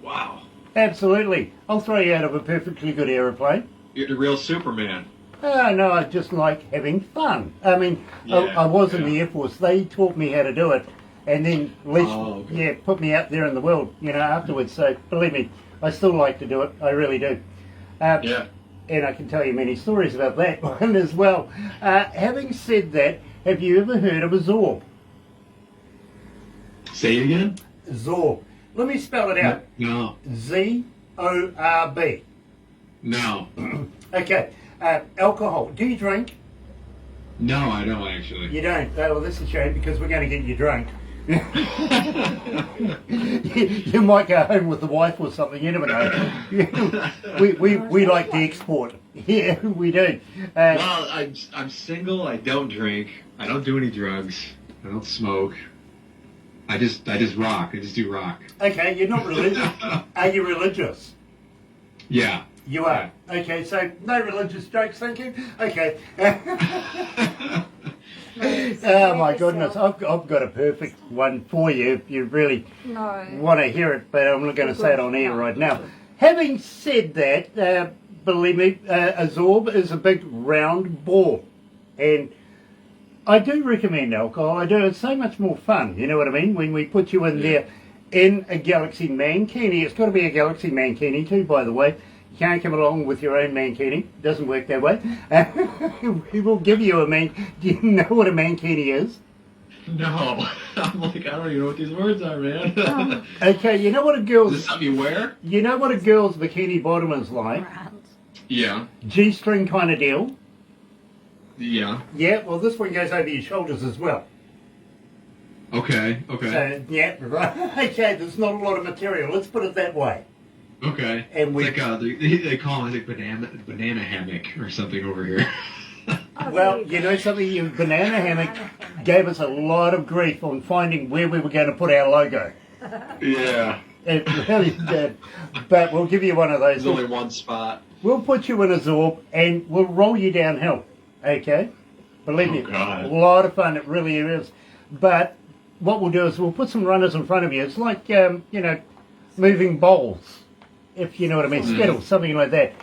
Wow. Absolutely. I'll throw you out of a perfectly good aeroplane. You're the real Superman. No, I just like having fun. I mean, I was in the Air Force. They taught me how to do it, and then put me out there in the world, afterwards. So believe me, I still like to do it. I really do. Yeah. And I can tell you many stories about that one as well. Having said that, have you ever heard of a Zorb? Say it again? Zorb. Let me spell it out. No. Z-O-R-B. No. Okay. Alcohol. Do you drink? No, I don't actually. You don't? Oh, well, that's a shame because we're going to get you drunk. You might go home with the wife or something. You never know. we like to export. Yeah, we do. Well, I'm single. I don't drink. I don't do any drugs. I don't smoke. I just rock. I just do rock. Okay, you're not religious. Are you religious? Yeah. You are. Okay, so no religious jokes, thank you. Okay. Oh my goodness, I've got a perfect one for you if you really want to hear it, but I'm not going to say it on air right now. Having said that, believe me, a Zorb is a big round ball, and I do recommend alcohol. I do. It's so much more fun. You know what I mean? When we put you in there, in a Galaxy mankini. It's got to be a Galaxy mankini too, by the way. You can't come along with your own mankini. It doesn't work that way. We will give you a man. Do you know what a mankini is? No. I'm like, I don't even know what these words are, man. Oh. Okay, you know what a Is girl's... this something you wear? You know what a girl's bikini bottom is like? Right. Yeah. G-string kind of deal. Yeah. Yeah, well, this one goes over your shoulders as well. Okay. So, yeah, right. Okay, there's not a lot of material. Let's put it that way. Okay. And we- it's like they call it like banana hammock or something over here. Oh, Well, there you go. know something? Your banana hammock gave us a lot of grief on finding where we were going to put our logo. Yeah. It really did. But we'll give you one of those. There's only one spot. We'll put you in a Zorb and we'll roll you downhill. Okay? Believe me, God. a lot of fun. It really is. But what we'll do is we'll put some runners in front of you. It's like, moving bowls. If you know what I mean, Skittles, something like that.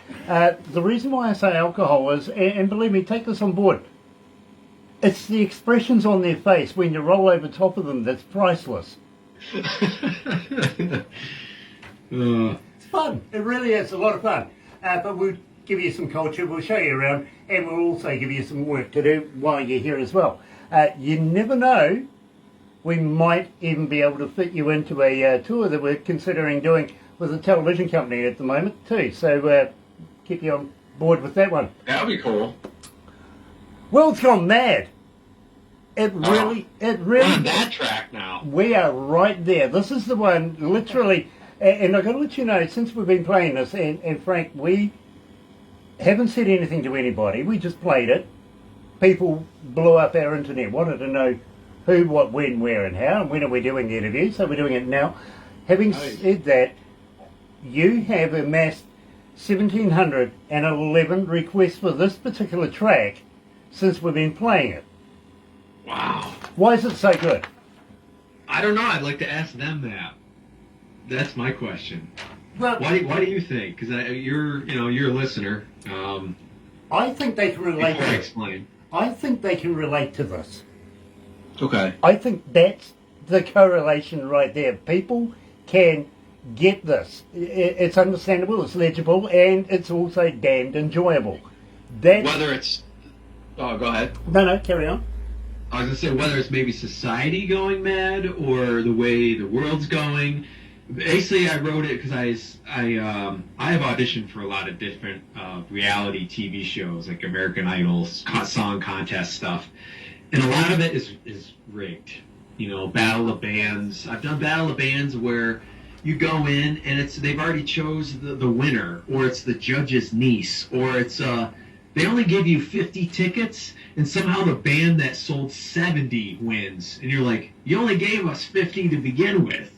The reason why I say alcohol is, and believe me, take this on board, it's the expressions on their face when you roll over top of them that's priceless. It's fun. It really is a lot of fun. But we'll give you some culture, we'll show you around, and we'll also give you some work to do while you're here as well. You never know, we might even be able to fit you into a tour that we're considering doing with a television company at the moment too. So keep you on board with that one. That would be cool. World's gone mad. It really. We're on that track now. We are right there. This is the one, literally, and I've got to let you know, since we've been playing this, and Frank, we haven't said anything to anybody. We just played it. People blew up our internet, wanted to know who, what, when, where, and how, and when are we doing the interview, so we're doing it now. Having said that, you have amassed 1,711 requests for this particular track since we've been playing it. Wow. Why is it so good? I don't know. I'd like to ask them that. That's my question. Well, Why do you think? Because you're a listener. I think they can relate Before I to it. explain. I think they can relate to this. Okay. I think that's the correlation right there. People can get this. It's understandable, it's legible, and it's also damned enjoyable. Whether it's... Oh, go ahead. No, carry on. I was going to say whether it's maybe society going mad or the way the world's going. Basically, I wrote it because I have auditioned for a lot of different reality TV shows, like American Idol, song contest stuff. And a lot of it is rigged. You know, Battle of Bands. I've done Battle of Bands where you go in and they've already chose the winner, or it's the judge's niece, or it's they only give you 50 tickets and somehow the band that sold 70 wins, and you're like, you only gave us 50 to begin with.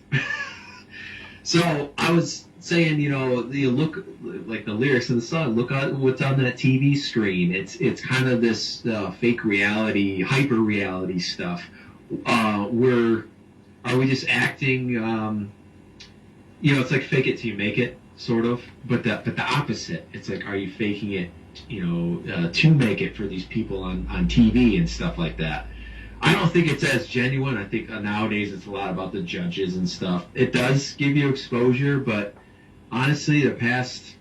So I was saying, you look like the lyrics of the song. Look at what's on that TV screen. It's kind of this fake reality, hyper reality stuff. Are we just acting? It's like fake it till you make it, sort of. But the opposite. It's like, are you faking it? To make it for these people on TV and stuff like that. I don't think it's as genuine. I think nowadays it's a lot about the judges and stuff. It does give you exposure, but honestly, the past,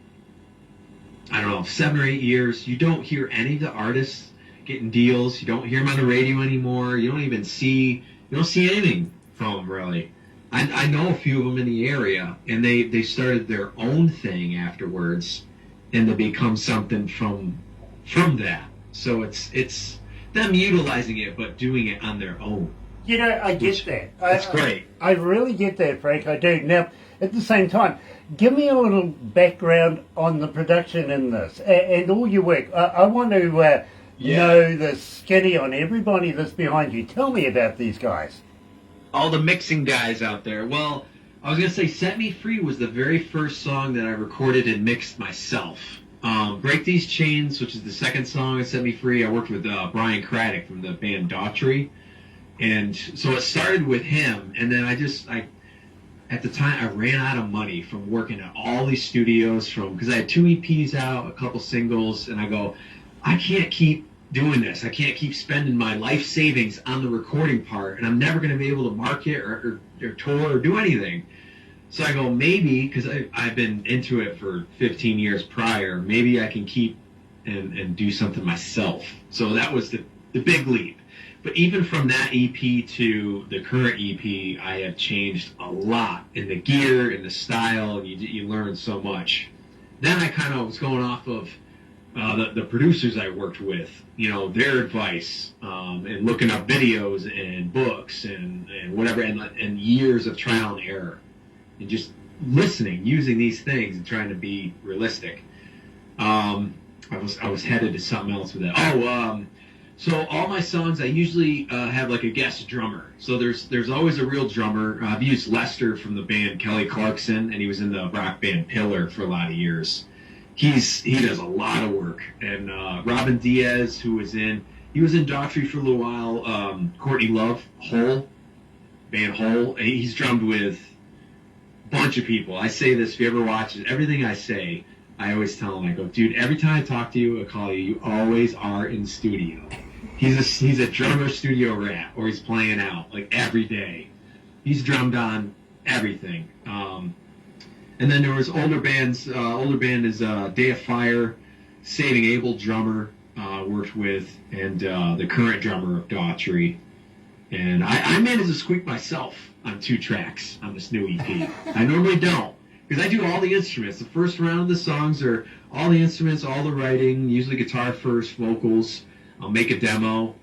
7 or 8 years, you don't hear any of the artists getting deals. You don't hear them on the radio anymore. You don't see anything from them, really. I know a few of them in the area, and they started their own thing afterwards, and they become something from that. So it's them utilizing it, but doing it on their own. I get that. That's great. I really get that, Frank. I do. Now, at the same time, give me a little background on the production in this and all your work. I want to know the skinny on everybody that's behind you. Tell me about these guys. All the mixing guys out there. Well, I was going to say Set Me Free was the very first song that I recorded and mixed myself. Break These Chains, which is the second song, Set Me Free, I worked with Brian Craddock from the band Daughtry. And so it started with him, and then at the time, I ran out of money from working at all these studios because I had 2 EPs out, a couple singles, and I go, I can't keep doing this. I can't keep spending my life savings on the recording part, and I'm never going to be able to market or tour or do anything. So I go, maybe, because I've been into it for 15 years prior, maybe I can keep and do something myself. So that was the big leap. But even from that EP to the current EP, I have changed a lot in the gear, in the style. You learn so much. Then I kind of was going off of the producers I worked with, their advice, and looking up videos and books and whatever, and years of trial and error, and just listening, using these things and trying to be realistic. I was headed to something else with that. So all my songs, I usually have like a guest drummer. So there's always a real drummer. I've used Lester from the band Kelly Clarkson, and he was in the rock band Pillar for a lot of years. He does a lot of work. And Robin Diaz, he was in Daughtry for a little while. Courtney Love, band Hole. He's drummed with a bunch of people. I say this, if you ever watch it, everything I say, I always tell him, I go, dude, every time I talk to you, I call you, you always are in studio. He's a drummer studio rat, or he's playing out like every day. He's drummed on everything. And then there was older bands. Older band is Day of Fire, Saving Abel drummer worked with, and the current drummer of Daughtry. And I managed to squeak myself on 2 tracks on this new EP. I normally don't, because I do all the instruments. The first round of the songs are all the instruments, all the writing, usually guitar first, vocals. I'll make a demo,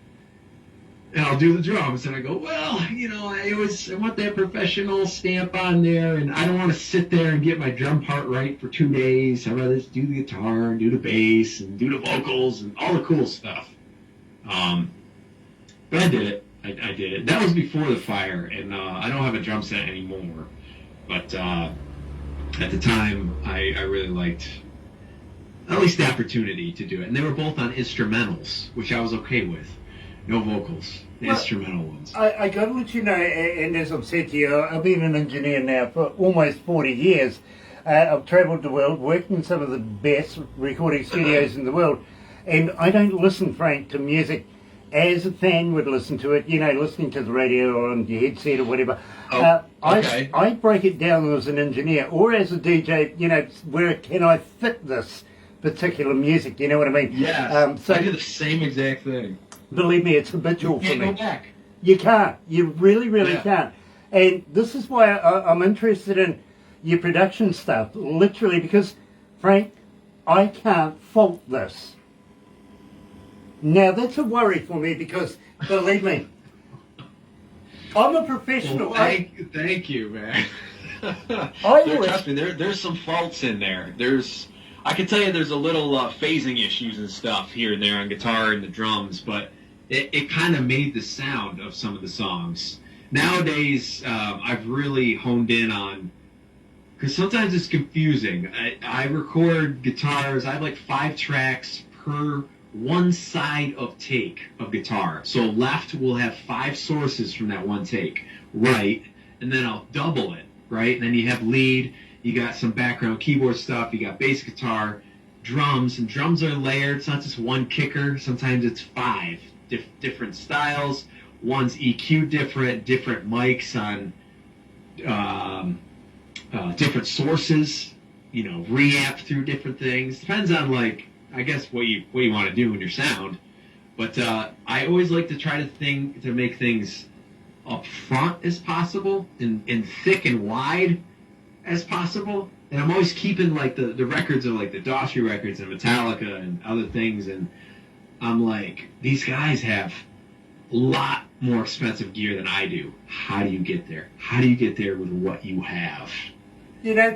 and I'll do the drums. And I go, well, I want that professional stamp on there, and I don't want to sit there and get my drum part right for 2 days. I'd rather just do the guitar and do the bass and do the vocals and all the cool stuff. But I did it. I did it. That was before the fire, and I don't have a drum set anymore. But at the time, I really liked at least the opportunity to do it. And they were both on instrumentals, which I was okay with. No vocals, the instrumental ones. I got to let you know, and as I've said to you, I've been an engineer now for almost 40 years. I've travelled the world, worked in some of the best recording studios in the world, and I don't listen, Frank, to music as a fan would listen to it, listening to the radio or on your headset or whatever. Okay. I break it down as an engineer or as a DJ, where can I fit this particular music, you know what I mean? Yeah. So I do the same exact thing. Believe me, it's habitual for me. You can't go back. You can't. You really can't. And this is why I'm interested in your production stuff, literally, because, Frank, I can't fault this. Now, that's a worry for me because, believe me, I'm a professional. Well, thank you, man. Trust me, there's some faults in there. I can tell you there's a little phasing issues and stuff here and there on guitar and the drums, but it kind of made the sound of some of the songs. Nowadays, I've really honed in on, because sometimes it's confusing. I record guitars, I have like 5 tracks per one side of take of guitar. So left will have 5 sources from that one take. Right, and then I'll double it, right? And then you have lead, you got some background keyboard stuff, you got bass guitar, drums, and drums are layered. It's not just one kicker. Sometimes it's 5 different styles. One's EQ different mics on different sources, reamp through different things. Depends on, I guess what you want to do in your sound. But I always like to try to make things up front as possible and thick and wide as possible. And I'm always keeping the records of the Daughtry records and Metallica and other things, and I'm like, these guys have a lot more expensive gear than I do. How do you get there? How do you get there with what you have?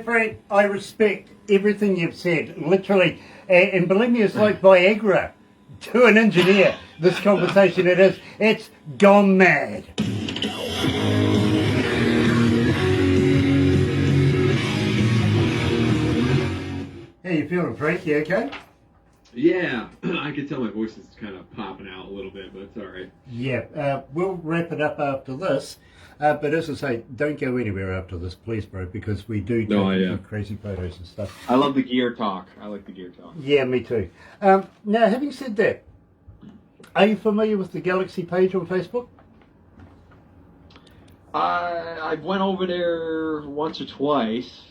Frank, I respect everything you've said, literally. And believe me, it's like Viagra to an engineer, this conversation it is. It's gone mad. How you feeling, Frank? You okay? Yeah, I can tell my voice is kind of popping out a little bit, but it's all right. Yeah, we'll wrap it up after this. But as I say, don't go anywhere after this, please, bro, because we do take crazy photos and stuff. I love the gear talk. I like the gear talk. Yeah, me too. Now, having said that, Are you familiar with the Galaxy page on Facebook? I went over there once or twice.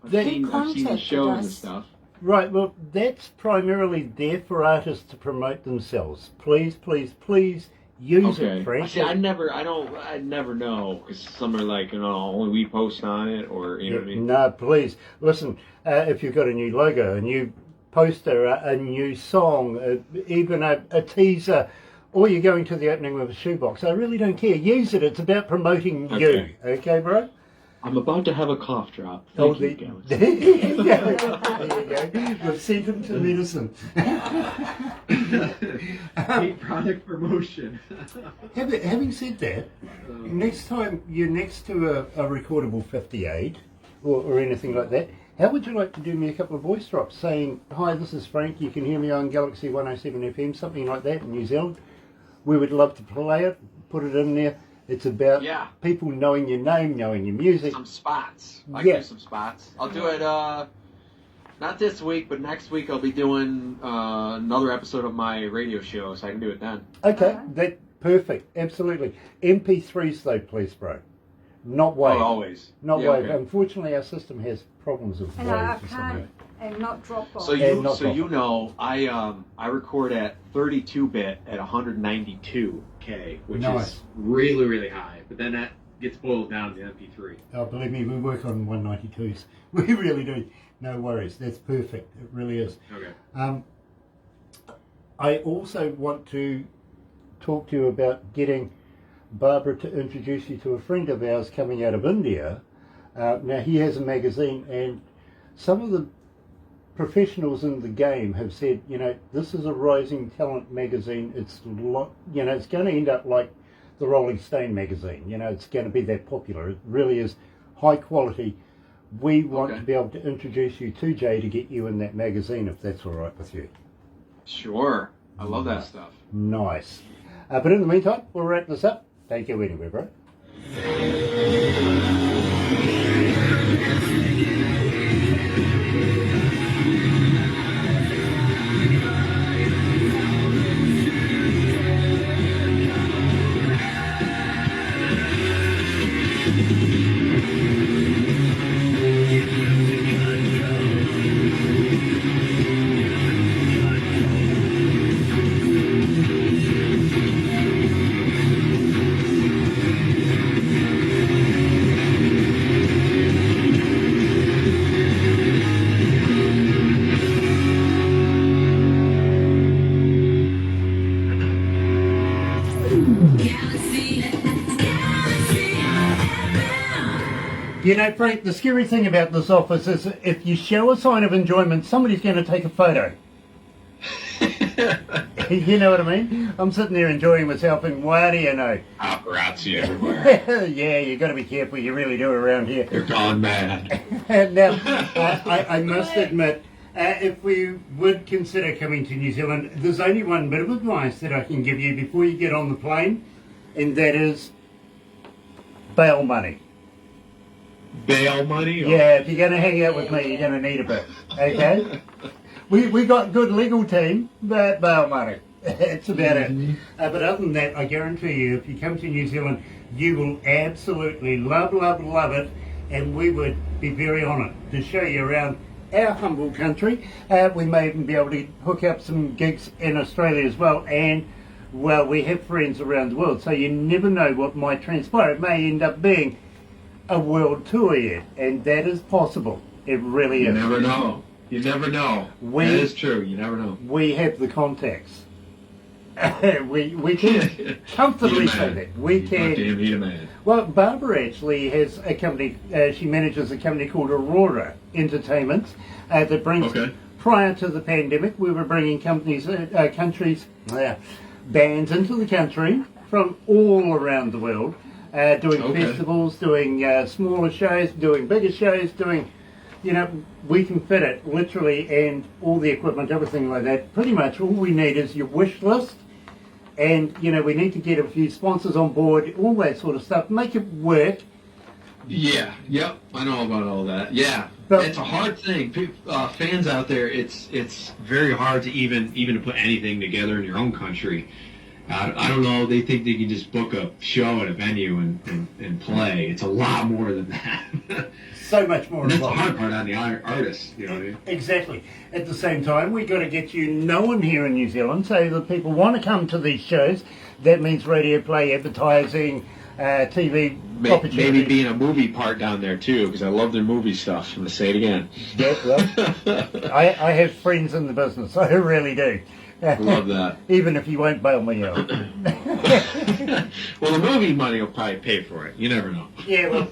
I've seen the contacted shows and us. stuff. Right, well, that's primarily there for artists to promote themselves. Please, please, please use it, Frank. See, I never know, because some are like, only we post on it, or, you know what I mean? No, please. Listen, if you've got a new logo, a new poster, a new song, even a teaser, or you're going to the opening of a shoebox, I really don't care. Use it. It's about promoting you. Okay, bro? I'm about to have a cough drop. Oh, Thank you, Galaxy. there you go. There you go. We've sent him to medicine. Paid product promotion. Having said that, next time you're next to a recordable 58 or anything like that, how would you like to do me a couple of voice drops saying, "Hi, this is Frank, you can hear me on Galaxy 107 FM, something like that in New Zealand." We would love to play it, put it in there. It's about people knowing your name, knowing your music. Some spots. I can do some spots. I'll do it, not this week, but next week I'll be doing another episode of my radio show, so I can do it then. Okay, that's perfect, absolutely. MP3s though, please, bro. Not Wave. Oh, always. Not Wave. Okay. Unfortunately, our system has problems with And Wave. I for some can't, reason. and not drop off. So you know, I record at 32-bit at 192K, which is really, really high. But then that gets boiled down to MP3. Oh, believe me, we work on 192s. We really do. No worries. That's perfect. It really is. Okay. I also want to talk to you about getting Barbara to introduce you to a friend of ours coming out of India. Now, he has a magazine, and some of the professionals in the game have said, this is a rising talent magazine. It's it's going to end up like the Rolling Stone magazine. It's going to be that popular. It really is high quality. We want to be able to introduce you to Jay to get you in that magazine, if that's all right with you. Sure. I love that stuff. Nice. But in the meantime, we'll wrap this up. Don't go anywhere, bro. Frank, the scary thing about this office is if you show a sign of enjoyment, somebody's going to take a photo. You know what I mean? I'm sitting there enjoying myself, and what do you know? Paparazzi everywhere. Yeah, you got to be careful. You really do around here. They're gone mad. Now, I must admit, if we would consider coming to New Zealand, there's only one bit of advice that I can give you before you get on the plane, and that is bail money. Bail money? Yeah, if you're going to hang out with me, you're going to need a bit. Okay? We got good legal team, but bail money. That's about it. But other than that, I guarantee you, if you come to New Zealand, you will absolutely love it, and we would be very honoured to show you around our humble country. We may even be able to hook up some gigs in Australia as well, and, well, we have friends around the world, so you never know what might transpire. It may end up being a world tour yet, and that is possible. It really is. You never know. You never know. That is true. You never know. We have the contacts. we can comfortably say that. We can. Damn, he's a man. Well, Barbara actually has a company. She manages a company called Aurora Entertainments that brings. Prior to the pandemic, we were bringing bands into the country from all around the world. Doing festivals, doing smaller shows, doing bigger shows, doing, we can fit it, literally, and all the equipment, everything like that. Pretty much all we need is your wish list, and, we need to get a few sponsors on board, all that sort of stuff, make it work. Yeah, yep, I know about all that. Yeah, But it's a hard thing. Fans out there, it's very hard to even to put anything together in your own country. I don't know. They think they can just book a show at a venue and play. It's a lot more than that. so much more And that's the involved. hard part on the artist. You know what I mean? Exactly. At the same time, we've got to get you known here in New Zealand so that people want to come to these shows. That means radio play, advertising, TV opportunities. Maybe being a movie part down there too, because I love their movie stuff. I'm gonna say it again. Yeah, well, I have friends in the business. I really do. Love that. Even if you won't bail me out. Well, the movie money will probably pay for it. You never know. Yeah, we'll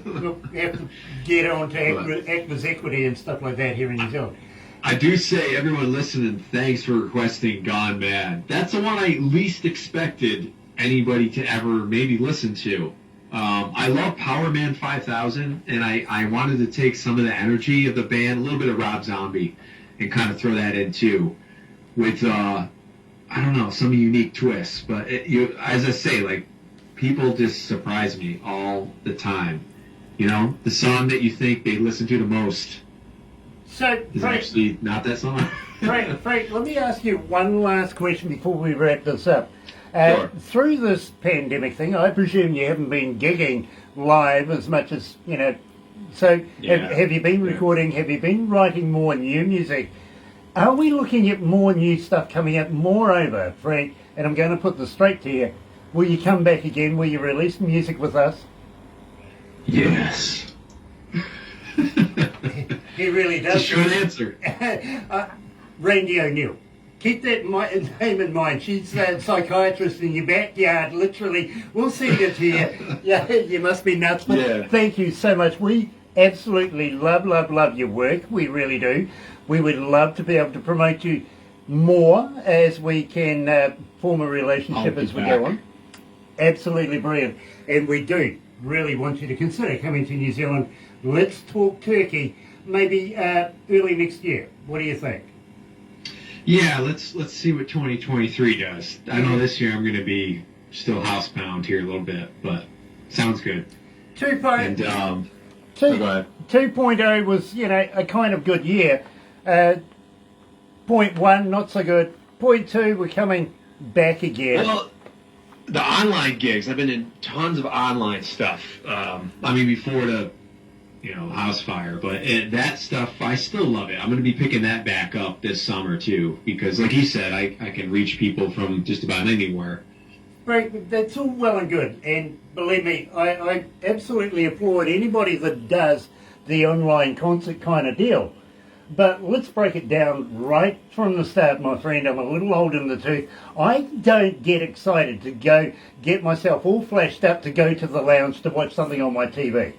have to get on to Actors Equity and stuff like that here in New Zealand. I do say, everyone listening, thanks for requesting Gone Mad. That's the one I least expected anybody to ever maybe listen to. I love Power Man 5000, and I wanted to take some of the energy of the band, a little bit of Rob Zombie, and kind of throw that in too, with I don't know, some unique twists. But as I say, like, people just surprise me all the time. You know, the song that you think they listen to the most So, is Frank, actually not that song. Frank, let me ask you one last question before we wrap this up. Sure. Through this pandemic thing, I presume you haven't been gigging live as much as, you know, so Yeah. have you been recording, have you been writing more new music? Are we looking at more new stuff coming up? Moreover, Frank, and I'm going to put this straight to you, will you come back again? Will you release music with us? Yes. He really does. It's a short answer. Randy O'Neill. Keep that name in mind. She's a psychiatrist in your backyard, literally. We'll send it to you. Yeah, you must be nuts. But Yeah. thank you so much. We absolutely love your work. We really do. We would love to be able to promote you more as we can form a relationship I'll be as we back. go on. Absolutely brilliant. And we do really want you to consider coming to New Zealand. Let's talk Turkey, maybe early next year. What do you think? Yeah, let's see what 2023 does. I know this year I'm going to be still housebound here a little bit, but sounds good. 2.0 And go ahead. 2.0 was, you know, a kind of good year. 0.1, not so good. 0.2, we're coming back again. Well, the online gigs, I've been in tons of online stuff. I mean, before the, house fire, but that stuff, I still love it. I'm going to be picking that back up this summer too, because like you said, I can reach people from just about anywhere. Right, that's all well and good, and believe me, I absolutely applaud anybody that does the online concert kind of deal. But let's break it down right from the start, my friend. I'm a little old in the tooth. I don't get excited to go get myself all flashed up to go to the lounge to watch something on my TV.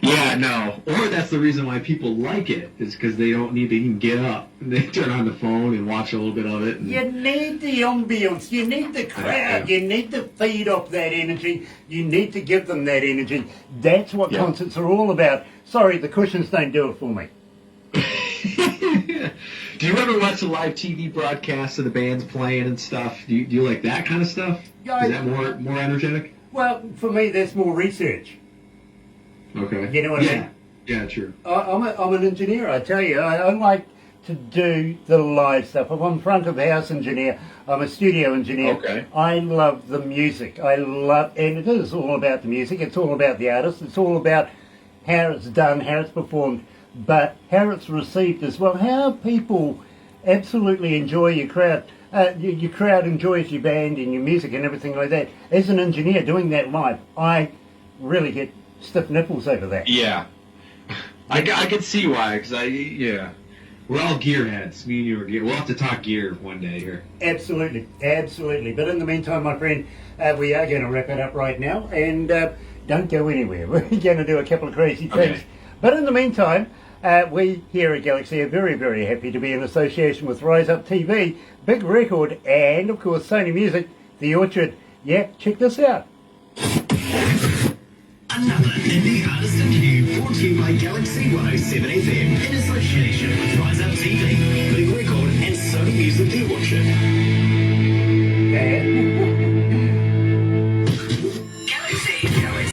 Yeah, no. Or that's the reason why people like it, is because they don't need to even get up. They turn on the phone and watch a little bit of it. And You need the ambience, you need the crowd, you need to feed off that energy, you need to give them that energy. That's what Yeah. concerts are all about. Sorry, the cushions don't do it for me. Do you ever watch the live TV broadcasts of the bands playing and stuff? Do you like that kind of stuff? Yeah, Is that more energetic? Well, for me, that's more research. Okay. You know what I mean? Yeah, true. I'm an engineer, I tell you. I like to do the live stuff. I'm a front of house engineer. I'm a studio engineer. Okay. I love the music. And it is all about the music. It's all about the artist. It's all about how it's done, how it's performed, but how it's received as well. How people absolutely enjoy your crowd. Your crowd enjoys your band and your music and everything like that. As an engineer doing that live, I really get stiff nipples over that. Yeah. I can see why, because we're all gearheads. Me and you are gear. We'll have to talk gear one day here. Absolutely, absolutely. But in the meantime, my friend, we are going to wrap it up right now, and don't go anywhere. We're going to do a couple of crazy things. Okay. But in the meantime, we here at Galaxy are very, very happy to be in association with Rise Up TV, Big Record, and of course Sony Music, The Orchard. Yeah, check this out. Another indie artist interview brought to you by Galaxy 107 FM in association with Rise Up TV.